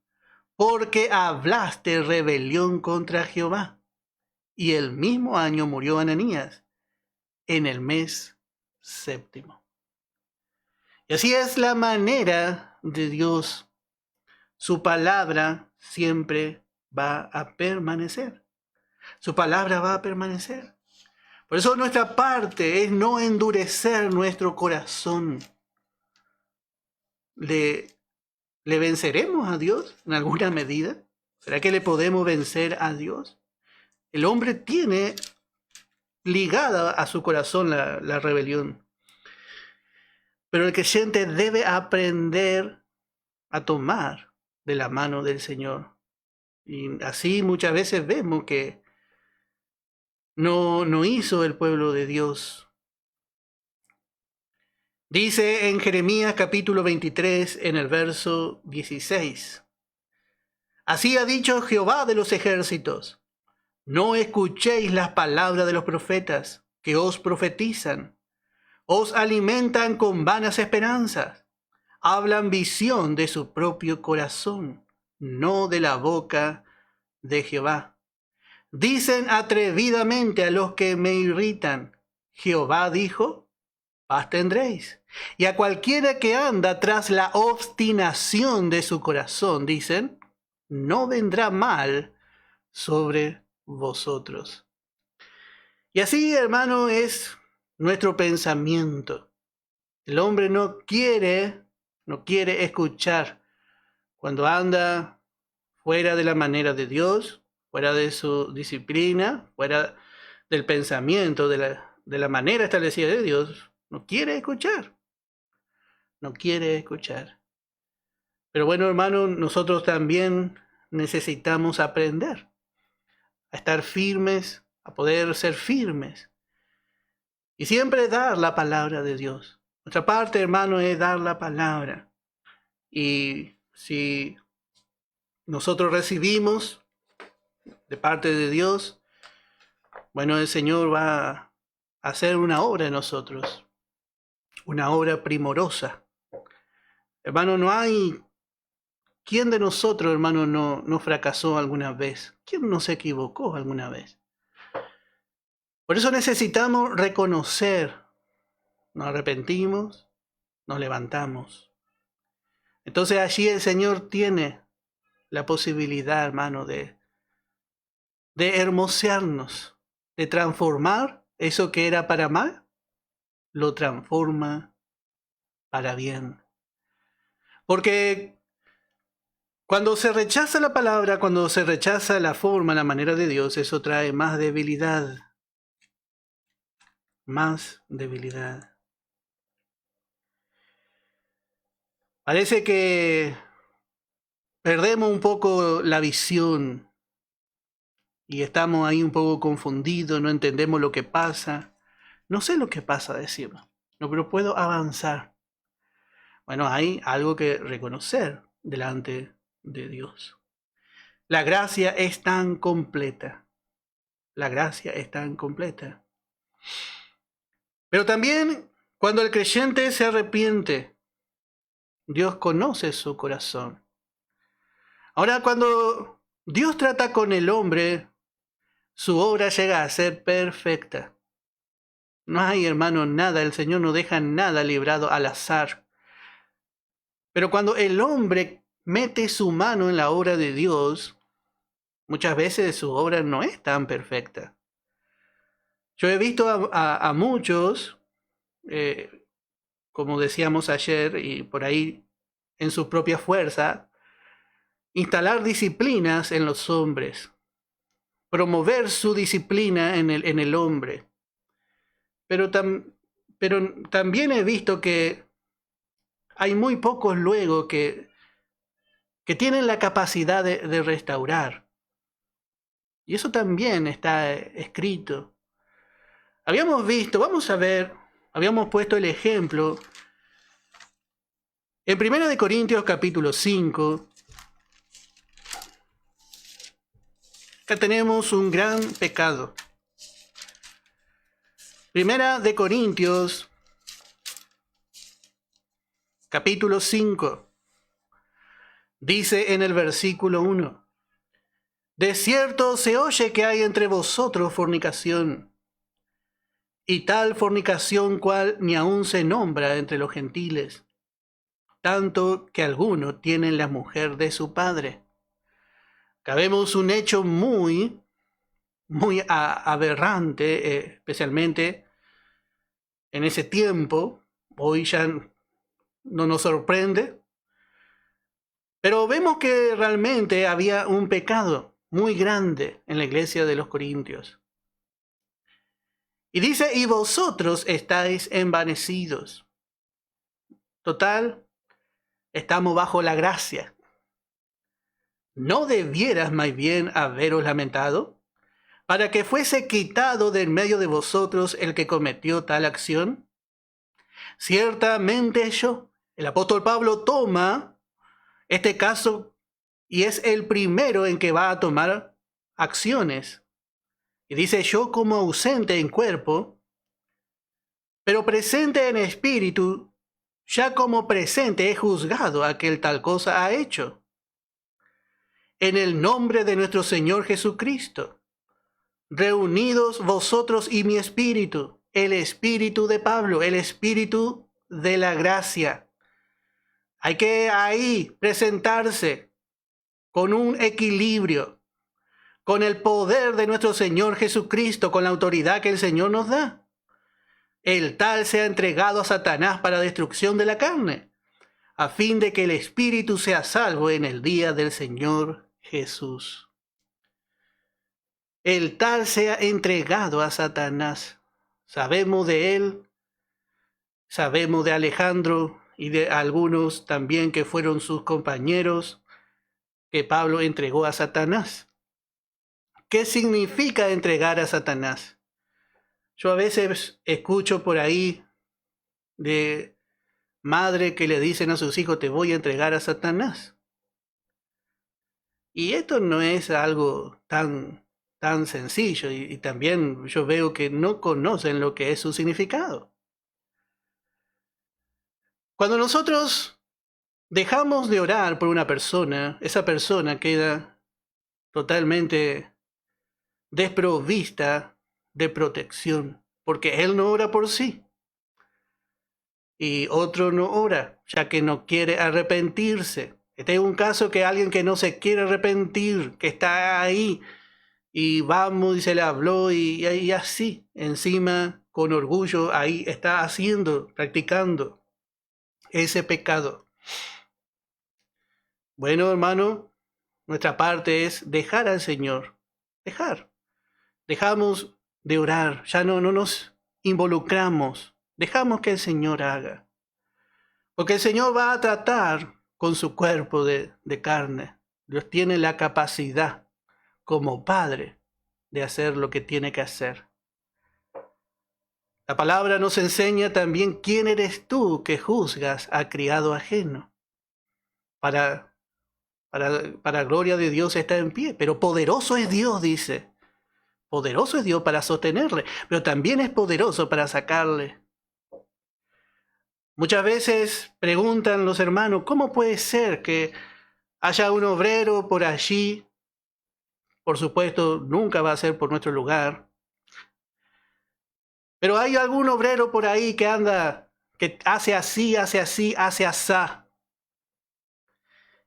porque hablaste rebelión contra Jehová. Y el mismo año murió Ananías, en el mes 7. Y así es la manera de Dios. Su palabra siempre va a permanecer. Su palabra va a permanecer. Por eso nuestra parte es no endurecer nuestro corazón. ¿Le venceremos a Dios en alguna medida? ¿Será que le podemos vencer a Dios? El hombre tiene ligada a su corazón la rebelión. Pero el creyente debe aprender a tomar de la mano del Señor. Y así muchas veces vemos que no hizo el pueblo de Dios. Dice en Jeremías capítulo 23, en el verso 16. Así ha dicho Jehová de los ejércitos. No escuchéis las palabras de los profetas que os profetizan. Os alimentan con vanas esperanzas. Hablan visión de su propio corazón, no de la boca de Jehová. Dicen atrevidamente a los que me irritan, Jehová dijo, paz tendréis. Y a cualquiera que anda tras la obstinación de su corazón, dicen, no vendrá mal sobre vosotros. Y así, hermano, es nuestro pensamiento. El hombre no quiere escuchar cuando anda fuera de la manera de Dios, fuera de su disciplina, fuera del pensamiento, de la manera establecida de Dios. No quiere escuchar. No quiere escuchar. Pero bueno, hermano, nosotros también necesitamos aprender a estar firmes, a poder ser firmes. Y siempre dar la palabra de Dios. Nuestra parte, hermano, es dar la palabra. Y si nosotros recibimos de parte de Dios, bueno, el Señor va a hacer una obra en nosotros. Una obra primorosa. Hermano, no hay... ¿Quién de nosotros, hermano, no fracasó alguna vez? ¿Quién no se equivocó alguna vez? Por eso necesitamos reconocer. Nos arrepentimos, nos levantamos. Entonces allí el Señor tiene la posibilidad, hermano, de hermosearnos, de transformar eso que era para mal, lo transforma para bien. Porque cuando se rechaza la palabra, cuando se rechaza la forma, la manera de Dios, eso trae más debilidad. Más debilidad. Parece que perdemos un poco la visión y estamos ahí un poco confundidos, no entendemos lo que pasa. No sé lo que pasa, decimos, no, pero puedo avanzar. Bueno, hay algo que reconocer delante de Dios. La gracia es tan completa. La gracia es tan completa. Pero también cuando el creyente se arrepiente, Dios conoce su corazón. Ahora, cuando Dios trata con el hombre, su obra llega a ser perfecta. No hay, hermano, nada, el Señor no deja nada librado al azar. Pero cuando el hombre mete su mano en la obra de Dios, muchas veces su obra no es tan perfecta. Yo he visto a muchos, como decíamos ayer, y por ahí en su propia fuerza, instalar disciplinas en los hombres, promover su disciplina en el hombre. Pero también he visto que hay muy pocos luego que tienen la capacidad de restaurar. Y eso también está escrito. Habíamos visto, vamos a ver, habíamos puesto el ejemplo en 1 Corintios capítulo 5. Acá tenemos un gran pecado. 1 Corintios capítulo 5. Dice en el versículo 1: de cierto se oye que hay entre vosotros fornicación, y tal fornicación cual ni aun se nombra entre los gentiles, tanto que algunos tienen la mujer de su padre. Acá vemos un hecho muy aberrante, especialmente en ese tiempo. Hoy ya no nos sorprende, pero vemos que realmente había un pecado muy grande en la iglesia de los Corintios. Y dice, y vosotros estáis envanecidos. Total, estamos bajo la gracia. ¿No debieras más bien haberos lamentado, para que fuese quitado de en medio de vosotros el que cometió tal acción? Ciertamente yo, el apóstol Pablo, toma este caso y es el primero en que va a tomar acciones. Y dice, yo como ausente en cuerpo, pero presente en espíritu, ya como presente he juzgado a aquel tal cosa ha hecho. En el nombre de nuestro Señor Jesucristo, reunidos vosotros y mi espíritu, el espíritu de Pablo, el espíritu de la gracia. Hay que ahí presentarse con un equilibrio, con el poder de nuestro Señor Jesucristo, con la autoridad que el Señor nos da. El tal sea entregado a Satanás para destrucción de la carne, a fin de que el espíritu sea salvo en el día del Señor Jesús. El tal sea entregado a Satanás. Sabemos de él, sabemos de Alejandro y de algunos también que fueron sus compañeros, que Pablo entregó a Satanás. ¿Qué significa entregar a Satanás? Yo a veces escucho por ahí de madre que le dicen a sus hijos, te voy a entregar a Satanás. Y esto no es algo tan sencillo, y también yo veo que no conocen lo que es su significado. Cuando nosotros dejamos de orar por una persona, esa persona queda totalmente desprovista de protección, porque él no ora por sí y otro no ora, ya que no quiere arrepentirse. Este es un caso que alguien que no se quiere arrepentir, que está ahí y vamos y se le habló y así, encima con orgullo ahí está haciendo, practicando ese pecado. Bueno, hermano, nuestra parte es dejar al Señor, dejamos de orar, ya no nos involucramos, dejamos que el Señor haga. Porque el Señor va a tratar con su cuerpo de carne. Dios tiene la capacidad como Padre de hacer lo que tiene que hacer. La palabra nos enseña también quién eres tú que juzgas a criado ajeno. Para gloria de Dios está en pie, pero poderoso es Dios, dice. Poderoso es Dios para sostenerle, pero también es poderoso para sacarle. Muchas veces preguntan los hermanos, ¿cómo puede ser que haya un obrero por allí? Por supuesto, nunca va a ser por nuestro lugar. Pero hay algún obrero por ahí que anda, que hace así, hace así, hace asá.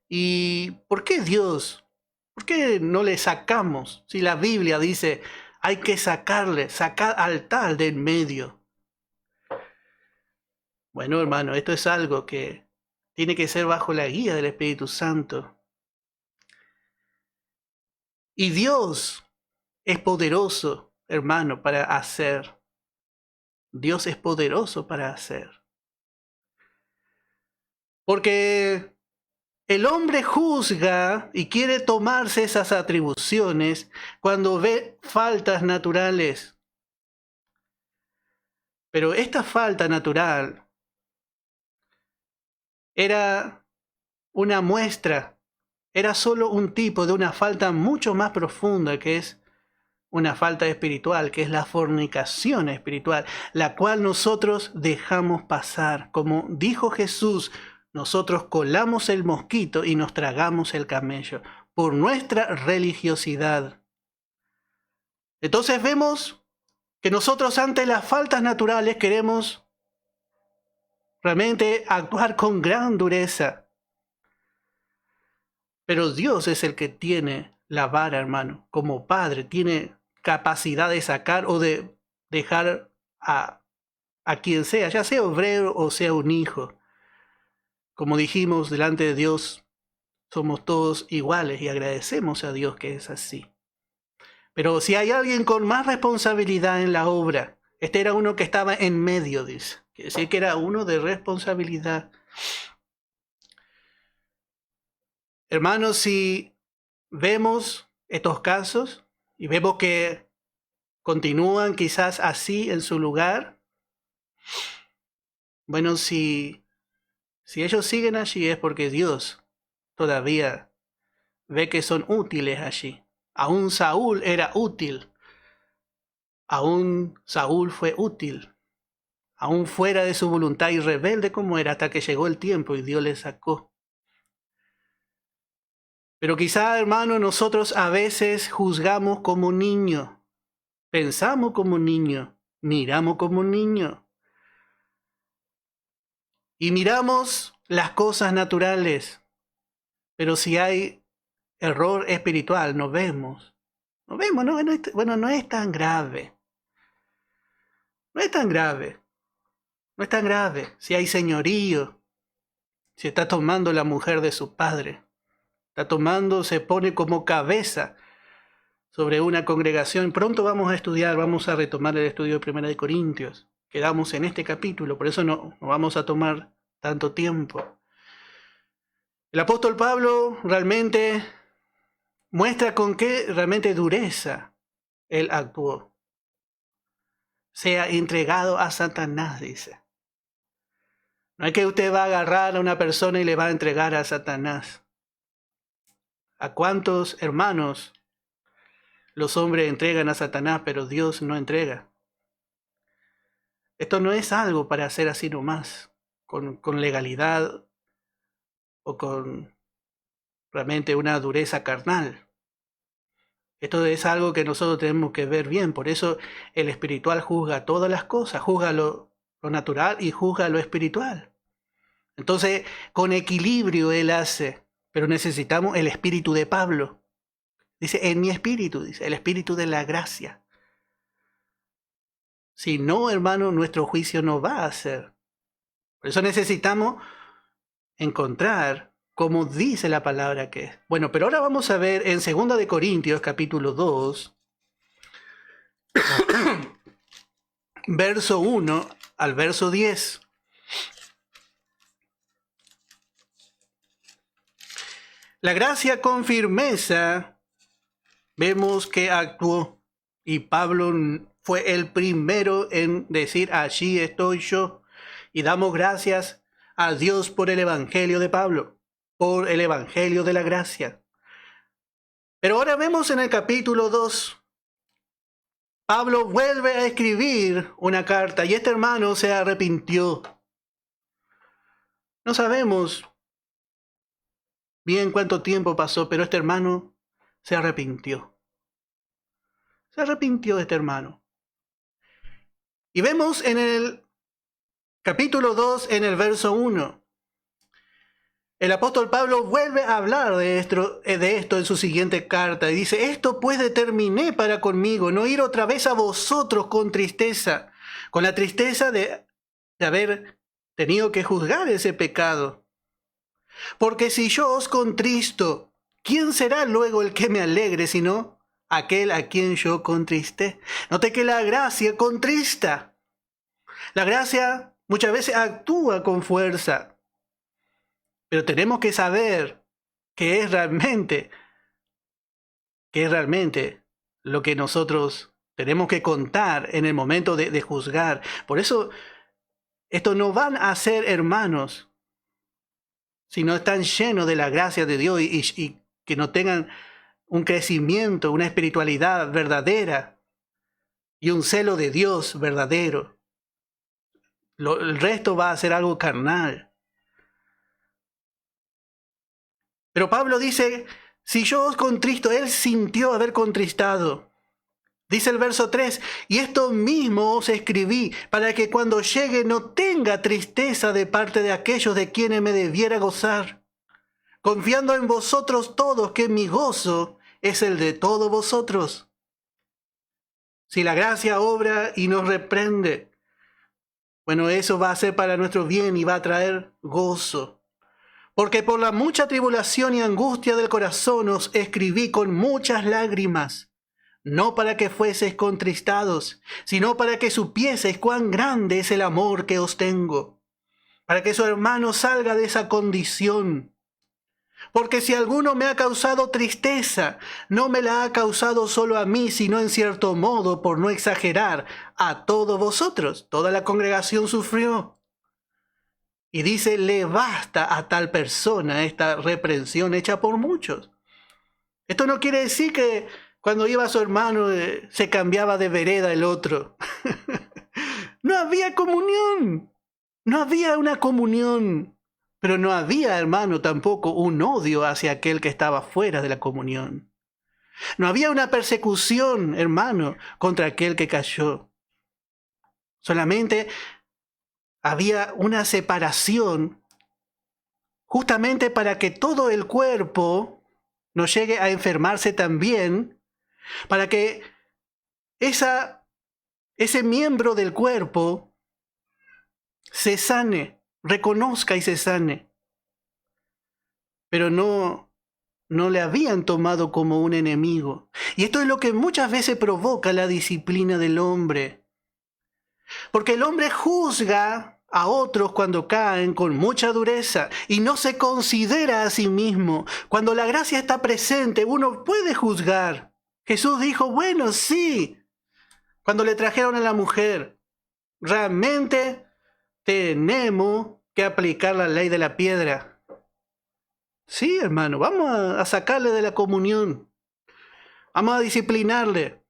¿Y por qué Dios ¿Por qué no le sacamos? Si la Biblia dice, hay que sacar al tal de en medio. Bueno, hermano, esto es algo que tiene que ser bajo la guía del Espíritu Santo. Y Dios es poderoso, hermano, para hacer. Dios es poderoso para hacer. Porque el hombre juzga y quiere tomarse esas atribuciones cuando ve faltas naturales. Pero esta falta natural era una muestra, era solo un tipo de una falta mucho más profunda, que es una falta espiritual, que es la fornicación espiritual, la cual nosotros dejamos pasar. Como dijo Jesús, nosotros colamos el mosquito y nos tragamos el camello por nuestra religiosidad. Entonces vemos que nosotros ante las faltas naturales queremos realmente actuar con gran dureza. Pero Dios es el que tiene la vara, hermano. Como padre tiene capacidad de sacar o de dejar a quien sea, ya sea obrero o sea un hijo. Como dijimos, delante de Dios somos todos iguales y agradecemos a Dios que es así. Pero si hay alguien con más responsabilidad en la obra, este era uno que estaba en medio, dice. Quiere decir que era uno de responsabilidad. Hermanos, si vemos estos casos y vemos que continúan quizás así en su lugar, bueno, si ellos siguen allí es porque Dios todavía ve que son útiles allí. Aún Saúl era útil. Aún Saúl fue útil. Aún fuera de su voluntad y rebelde como era, hasta que llegó el tiempo y Dios le sacó. Pero quizá, hermano, nosotros a veces juzgamos como niño. Pensamos como niño. Miramos como niño. Y miramos las cosas naturales. Pero si hay error espiritual, no vemos. No vemos, bueno, no es tan grave. No es tan grave. No es tan grave. Si hay señorío, si está tomando la mujer de su padre, está tomando, se pone como cabeza sobre una congregación. Pronto vamos a estudiar, vamos a retomar el estudio de 1 Corintios. Quedamos en este capítulo, por eso no vamos a tomar tanto tiempo. El apóstol Pablo realmente muestra con qué realmente dureza él actuó. Sea entregado a Satanás, dice. No es que usted va a agarrar a una persona y le va a entregar a Satanás. ¿A cuántos hermanos los hombres entregan a Satanás, pero Dios no entrega? Esto no es algo para hacer así nomás, con legalidad o con realmente una dureza carnal. Esto es algo que nosotros tenemos que ver bien. Por eso el espiritual juzga todas las cosas, juzga lo natural y juzga lo espiritual. Entonces, con equilibrio él hace, pero necesitamos el espíritu de Pablo. Dice, en mi espíritu, dice, el espíritu de la gracia. Si no, hermano, nuestro juicio no va a ser. Por eso necesitamos encontrar cómo dice la palabra que es. Bueno, pero ahora vamos a ver en 2 Corintios, capítulo 2, verso 1 al verso 10. La gracia con firmeza vemos que actuó y Pablo fue el primero en decir, allí estoy yo, y damos gracias a Dios por el evangelio de Pablo, por el evangelio de la gracia. Pero ahora vemos en el capítulo 2, Pablo vuelve a escribir una carta y este hermano se arrepintió. No sabemos bien cuánto tiempo pasó, pero este hermano se arrepintió. Se arrepintió este hermano. Y vemos en el capítulo 2, en el verso 1, El apóstol Pablo vuelve a hablar de esto en su siguiente carta y dice, esto pues determiné para conmigo, no ir otra vez a vosotros con tristeza, con la tristeza de haber tenido que juzgar ese pecado. Porque si yo os contristo, ¿quién será luego el que me alegre sino aquel a quien yo contristé? Note que la gracia contrista. La gracia muchas veces actúa con fuerza. Pero tenemos que saber qué es realmente lo que nosotros tenemos que contar en el momento de juzgar. Por eso, estos no van a ser hermanos si no están llenos de la gracia de Dios y que no tengan un crecimiento, una espiritualidad verdadera y un celo de Dios verdadero. El resto va a ser algo carnal. Pero Pablo dice, si yo os contristo, él sintió haber contristado. Dice el verso 3, y esto mismo os escribí, para que cuando llegue no tenga tristeza de parte de aquellos de quienes me debiera gozar, confiando en vosotros todos que mi gozo es el de todos vosotros. Si la gracia obra y nos reprende, bueno, eso va a ser para nuestro bien y va a traer gozo. Porque por la mucha tribulación y angustia del corazón os escribí con muchas lágrimas, no para que fueseis contristados, sino para que supieseis cuán grande es el amor que os tengo, para que su hermano salga de esa condición. Porque si alguno me ha causado tristeza, no me la ha causado solo a mí, sino en cierto modo, por no exagerar, a todos vosotros. Toda la congregación sufrió. Y dice, le basta a tal persona esta reprensión hecha por muchos. Esto no quiere decir que cuando iba a su hermano se cambiaba de vereda el otro. No había comunión. No había una comunión. Pero no había, hermano, tampoco un odio hacia aquel que estaba fuera de la comunión. No había una persecución, hermano, contra aquel que cayó. Solamente había una separación justamente para que todo el cuerpo no llegue a enfermarse también, para que ese miembro del cuerpo se sane, reconozca y se sane. Pero no le habían tomado como un enemigo. Y esto es lo que muchas veces provoca la disciplina del hombre. Porque el hombre juzga a otros cuando caen con mucha dureza y no se considera a sí mismo. Cuando la gracia está presente, uno puede juzgar. Jesús dijo, bueno, sí. Cuando le trajeron a la mujer, realmente tenemos que aplicar la ley de la piedra. Sí, hermano, vamos a sacarle de la comunión. Vamos a disciplinarle.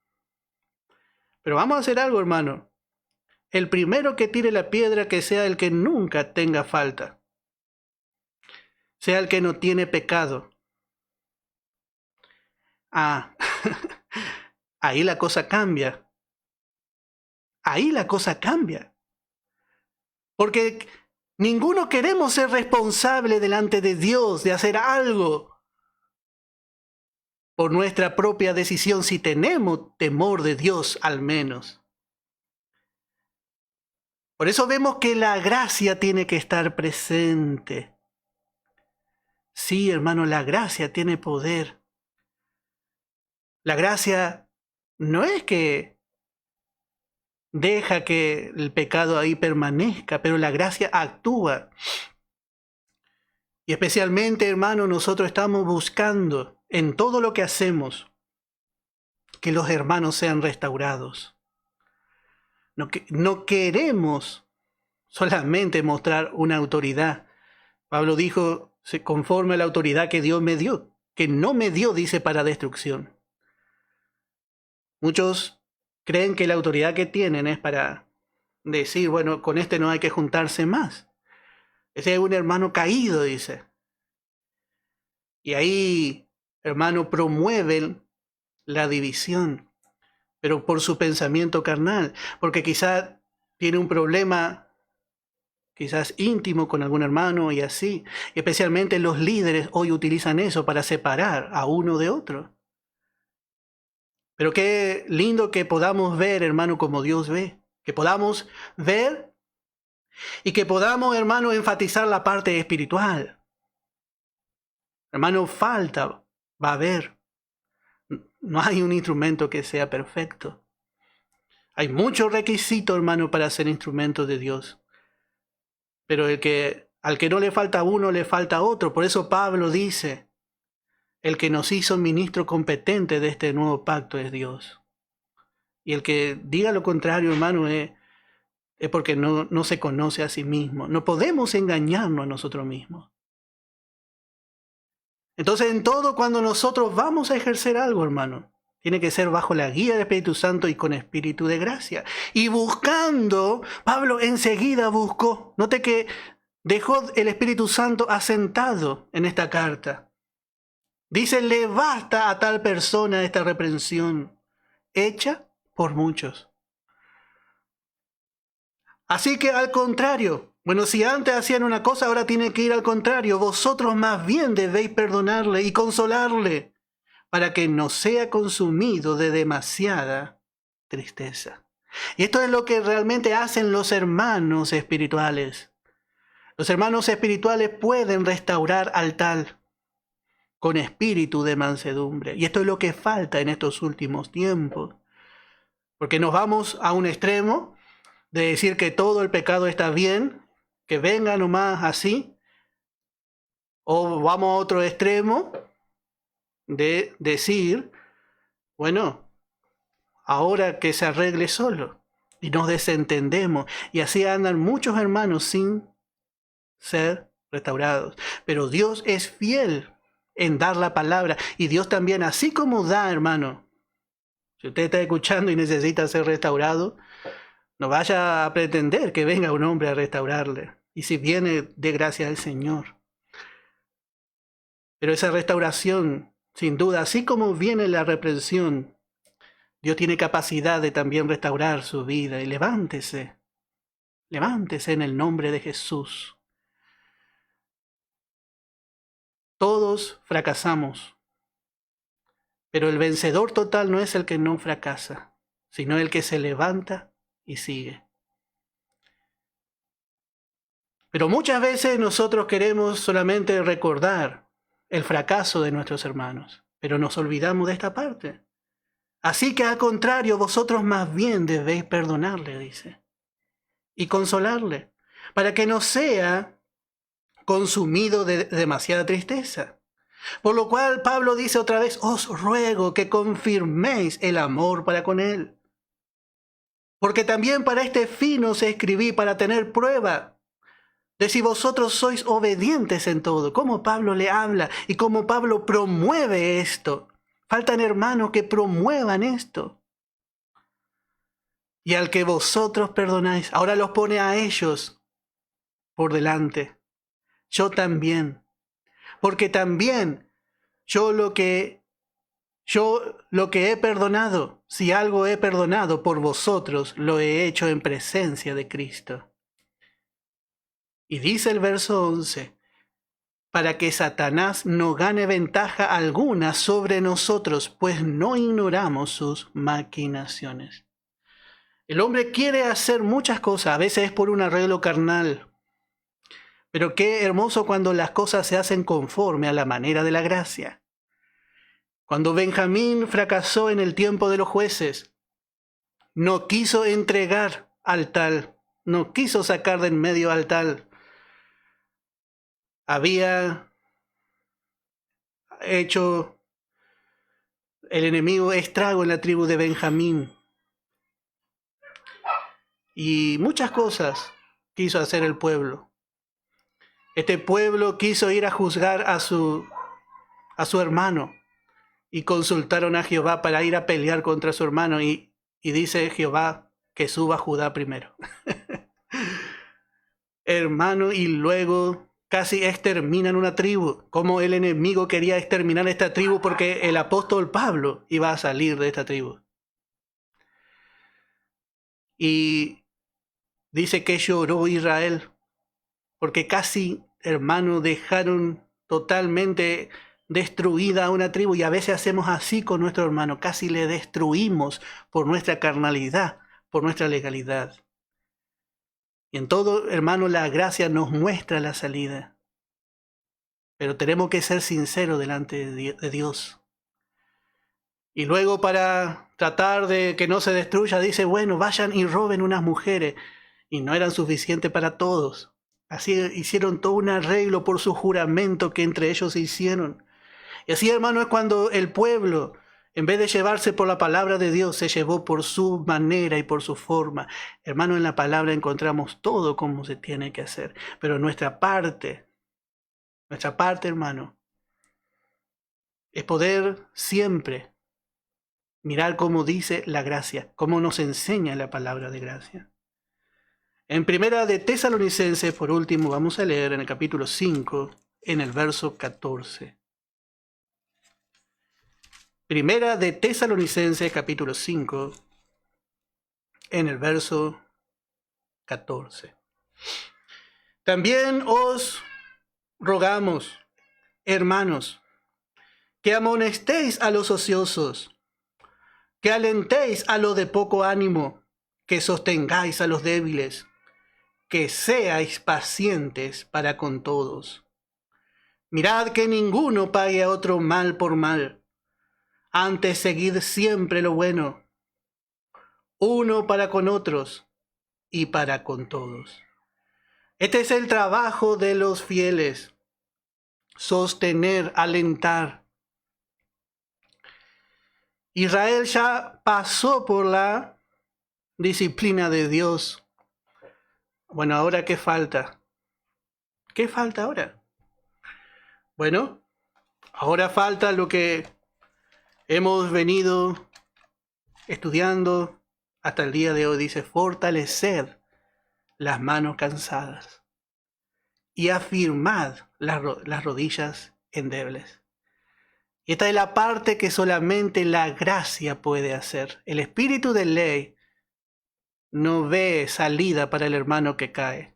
Pero vamos a hacer algo, hermano. El primero que tire la piedra, que sea el que nunca tenga falta. Sea el que no tiene pecado. Ahí la cosa cambia. Ahí la cosa cambia. Porque ninguno queremos ser responsable delante de Dios de hacer algo por nuestra propia decisión, si tenemos temor de Dios al menos. Por eso vemos que la gracia tiene que estar presente. Sí, hermano, la gracia tiene poder. La gracia no es que deja que el pecado ahí permanezca, pero la gracia actúa. Y especialmente, hermano, nosotros estamos buscando en todo lo que hacemos que los hermanos sean restaurados. No queremos solamente mostrar una autoridad. Pablo dijo, conforme a la autoridad que Dios me dio, que no me dio, dice, para destrucción. Muchos creen que la autoridad que tienen es para decir, bueno, con este no hay que juntarse más. Ese es un hermano caído, dice. Y ahí, hermano, promueven la división, pero por su pensamiento carnal, porque quizá tiene un problema quizás íntimo con algún hermano y así. Especialmente los líderes hoy utilizan eso para separar a uno de otro. Pero qué lindo que podamos ver, hermano, como Dios ve. Que podamos ver y que podamos, hermano, enfatizar la parte espiritual. Hermano, falta va a haber. No hay un instrumento que sea perfecto. Hay muchos requisitos, hermano, para ser instrumento de Dios. Pero al que no le falta uno, le falta otro. Por eso Pablo dice, el que nos hizo ministro competente de este nuevo pacto es Dios. Y el que diga lo contrario, hermano, es porque no se conoce a sí mismo. No podemos engañarnos a nosotros mismos. Entonces, en todo, cuando nosotros vamos a ejercer algo, hermano, tiene que ser bajo la guía del Espíritu Santo y con espíritu de gracia. Y buscando, Pablo enseguida buscó. Note que dejó el Espíritu Santo asentado en esta carta. Dice, le basta a tal persona esta reprensión, hecha por muchos. Así que al contrario, bueno, si antes hacían una cosa, ahora tiene que ir al contrario. Vosotros más bien debéis perdonarle y consolarle, para que no sea consumido de demasiada tristeza. Y esto es lo que realmente hacen los hermanos espirituales. Los hermanos espirituales pueden restaurar al tal con espíritu de mansedumbre. Y esto es lo que falta en estos últimos tiempos. Porque nos vamos a un extremo de decir que todo el pecado está bien, que venga nomás así. O vamos a otro extremo de decir, bueno, ahora que se arregle solo. Y nos desentendemos. Y así andan muchos hermanos sin ser restaurados. Pero Dios es fiel en dar la palabra. Y Dios también, así como da, hermano. Si usted está escuchando y necesita ser restaurado, no vaya a pretender que venga un hombre a restaurarle. Y si viene, de gracia al Señor. Pero esa restauración, sin duda, así como viene la reprensión, Dios tiene capacidad de también restaurar su vida. Y levántese. Levántese en el nombre de Jesús. Todos fracasamos. Pero el vencedor total no es el que no fracasa, sino el que se levanta y sigue. Pero muchas veces nosotros queremos solamente recordar el fracaso de nuestros hermanos, pero nos olvidamos de esta parte. Así que al contrario, vosotros más bien debéis perdonarle, dice, y consolarle, para que no sea consumido de demasiada tristeza. Por lo cual Pablo dice otra vez, os ruego que confirméis el amor para con él. Porque también para este fin os escribí, para tener prueba de si vosotros sois obedientes en todo. Cómo Pablo le habla y cómo Pablo promueve esto. Faltan hermanos que promuevan esto. Y al que vosotros perdonáis, ahora los pone a ellos por delante. Yo también. Porque también yo lo que he perdonado, si algo he perdonado por vosotros, lo he hecho en presencia de Cristo. Y dice el verso 11, para que Satanás no gane ventaja alguna sobre nosotros, pues no ignoramos sus maquinaciones. El hombre quiere hacer muchas cosas, a veces es por un arreglo carnal. Pero qué hermoso cuando las cosas se hacen conforme a la manera de la gracia. Cuando Benjamín fracasó en el tiempo de los jueces, no quiso entregar al tal, no quiso sacar de en medio al tal. Había hecho el enemigo estrago en la tribu de Benjamín. Y muchas cosas quiso hacer el pueblo. Este pueblo quiso ir a juzgar a su hermano y consultaron a Jehová para ir a pelear contra su hermano y dice Jehová que suba Judá primero. Hermano, y luego casi exterminan una tribu, como el enemigo quería exterminar esta tribu porque el apóstol Pablo iba a salir de esta tribu. Y dice que lloró Israel porque casi, hermano, dejaron totalmente destruida a una tribu, y a veces hacemos así con nuestro hermano, casi le destruimos por nuestra carnalidad, por nuestra legalidad. Y en todo, hermano, la gracia nos muestra la salida. Pero tenemos que ser sinceros delante de Dios. Y luego, para tratar de que no se destruya, dice, bueno, vayan y roben unas mujeres. Y no eran suficientes para todos. Así hicieron todo un arreglo por su juramento que entre ellos se hicieron. Y así, hermano, es cuando el pueblo, en vez de llevarse por la palabra de Dios, se llevó por su manera y por su forma. Hermano, en la palabra encontramos todo como se tiene que hacer. Pero nuestra parte, hermano, es poder siempre mirar cómo dice la gracia, cómo nos enseña la palabra de gracia. En Primera de Tesalonicenses, por último, vamos a leer en el capítulo 5, en el verso 14. Primera de Tesalonicenses, capítulo 5, en el verso 14. También os rogamos, hermanos, que amonestéis a los ociosos, que alentéis a los de poco ánimo, que sostengáis a los débiles, que seáis pacientes para con todos. Mirad que ninguno pague a otro mal por mal, antes seguid siempre lo bueno, uno para con otros y para con todos. Este es el trabajo de los fieles, sostener, alentar. Israel ya pasó por la disciplina de Dios. Bueno, ¿ahora qué falta? ¿Qué falta ahora? Bueno, ahora falta lo que hemos venido estudiando hasta el día de hoy. Dice, fortaleced las manos cansadas y afirmad las rodillas endebles. Y esta es la parte que solamente la gracia puede hacer. El espíritu de ley no ve salida para el hermano que cae,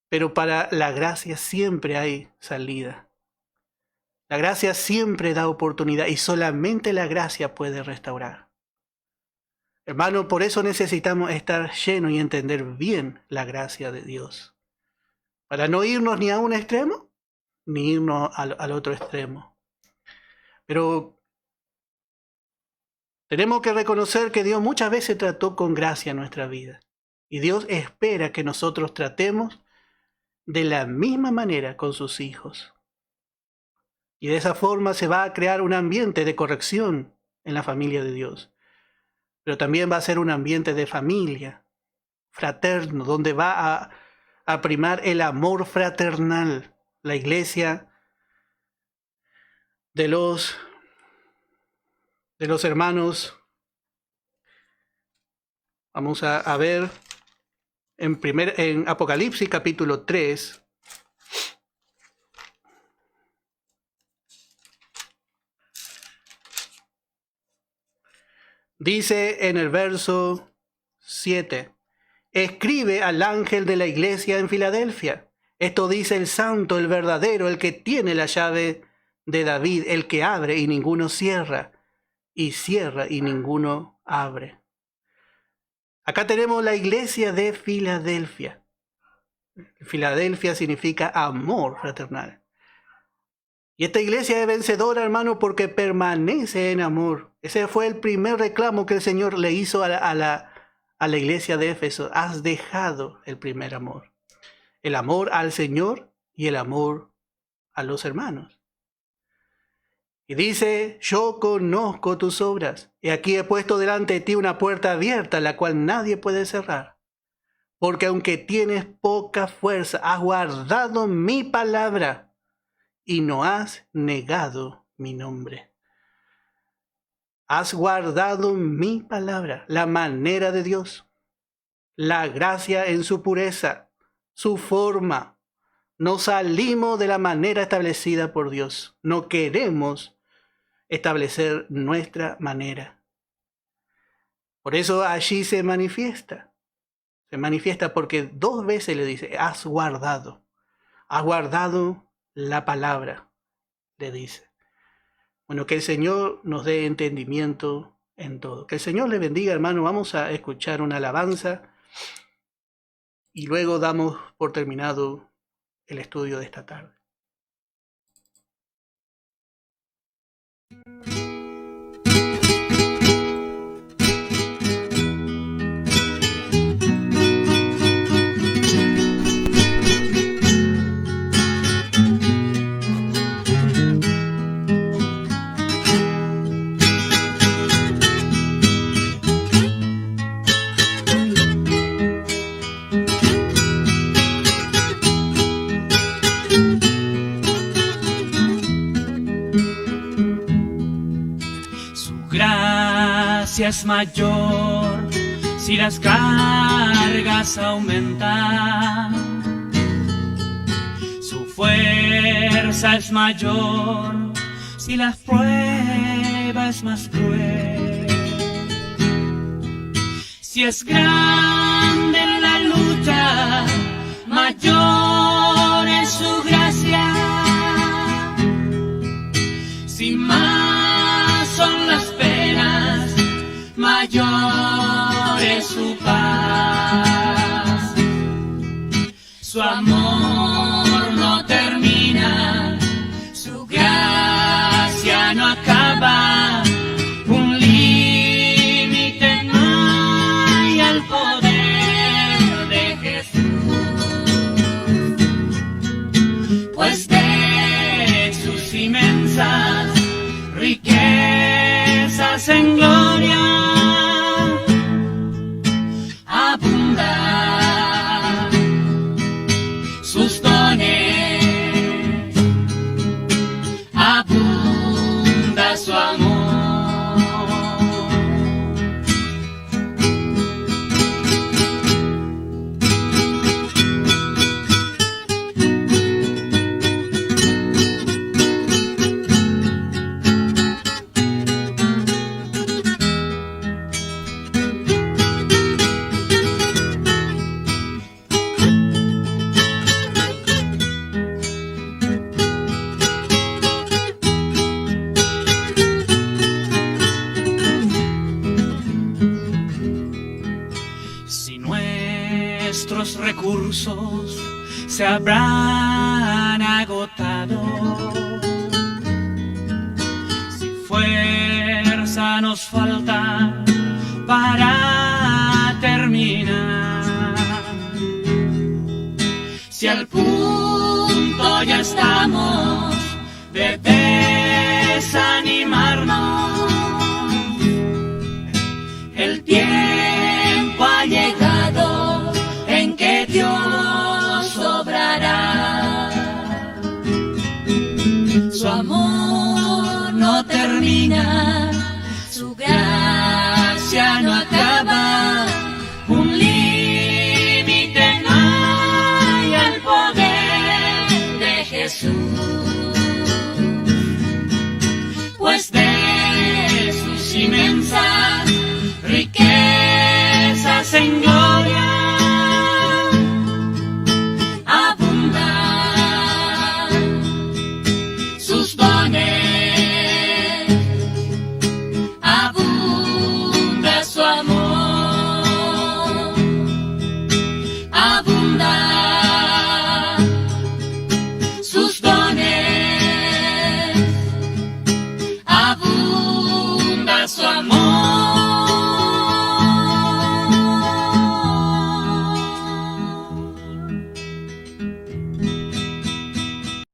pero para la gracia siempre hay salida. La gracia siempre da oportunidad y solamente la gracia puede restaurar. Hermano, por eso necesitamos estar llenos y entender bien la gracia de Dios, para no irnos ni a un extremo ni irnos al otro extremo. Pero tenemos que reconocer que Dios muchas veces trató con gracia nuestra vida. Y Dios espera que nosotros tratemos de la misma manera con sus hijos. Y de esa forma se va a crear un ambiente de corrección en la familia de Dios. Pero también va a ser un ambiente de familia, fraterno, donde va a primar el amor fraternal. La iglesia de los hermanos, vamos a ver en Apocalipsis capítulo 3, dice en el verso 7, escribe al ángel de la iglesia en Filadelfia. Esto dice el santo, el verdadero, el que tiene la llave de David, el que abre y ninguno cierra, y cierra y ninguno abre. Acá tenemos la iglesia de Filadelfia. Filadelfia significa amor fraternal. Y esta iglesia es vencedora, hermano, porque permanece en amor. Ese fue el primer reclamo que el Señor le hizo a la iglesia de Éfeso. Has dejado el primer amor. El amor al Señor y el amor a los hermanos. Y dice, yo conozco tus obras, y aquí he puesto delante de ti una puerta abierta, la cual nadie puede cerrar. Porque aunque tienes poca fuerza, has guardado mi palabra, y no has negado mi nombre. Has guardado mi palabra, la manera de Dios, la gracia en su pureza, su forma. No salimos de la manera establecida por Dios. No queremos establecer nuestra manera. Por eso allí se manifiesta. Se manifiesta porque 2 veces le dice, has guardado la palabra, le dice. Bueno, que el Señor nos dé entendimiento en todo. Que el Señor le bendiga, hermano. Vamos a escuchar una alabanza y luego damos por terminado el estudio de esta tarde. Es mayor si las cargas aumentan, su fuerza es mayor si la prueba es más cruel, si es grande la lucha, mayor es su gracia, si más son las penas, mayor es su paz. Su amor no termina, su gracia no acaba, un límite no hay al poder de Jesús, pues de sus inmensas riquezas en gloria sus dones, abunda su amor. Recursos se habrán agotado, si fuerza nos falta para terminar, si al punto ya estamos de desanimarnos, el tiempo ha llegado en que Dios obrará. Su amor no termina, su gracia no acaba, un límite no hay al poder de Jesús, pues de sus inmensas riquezas en gloria su amor.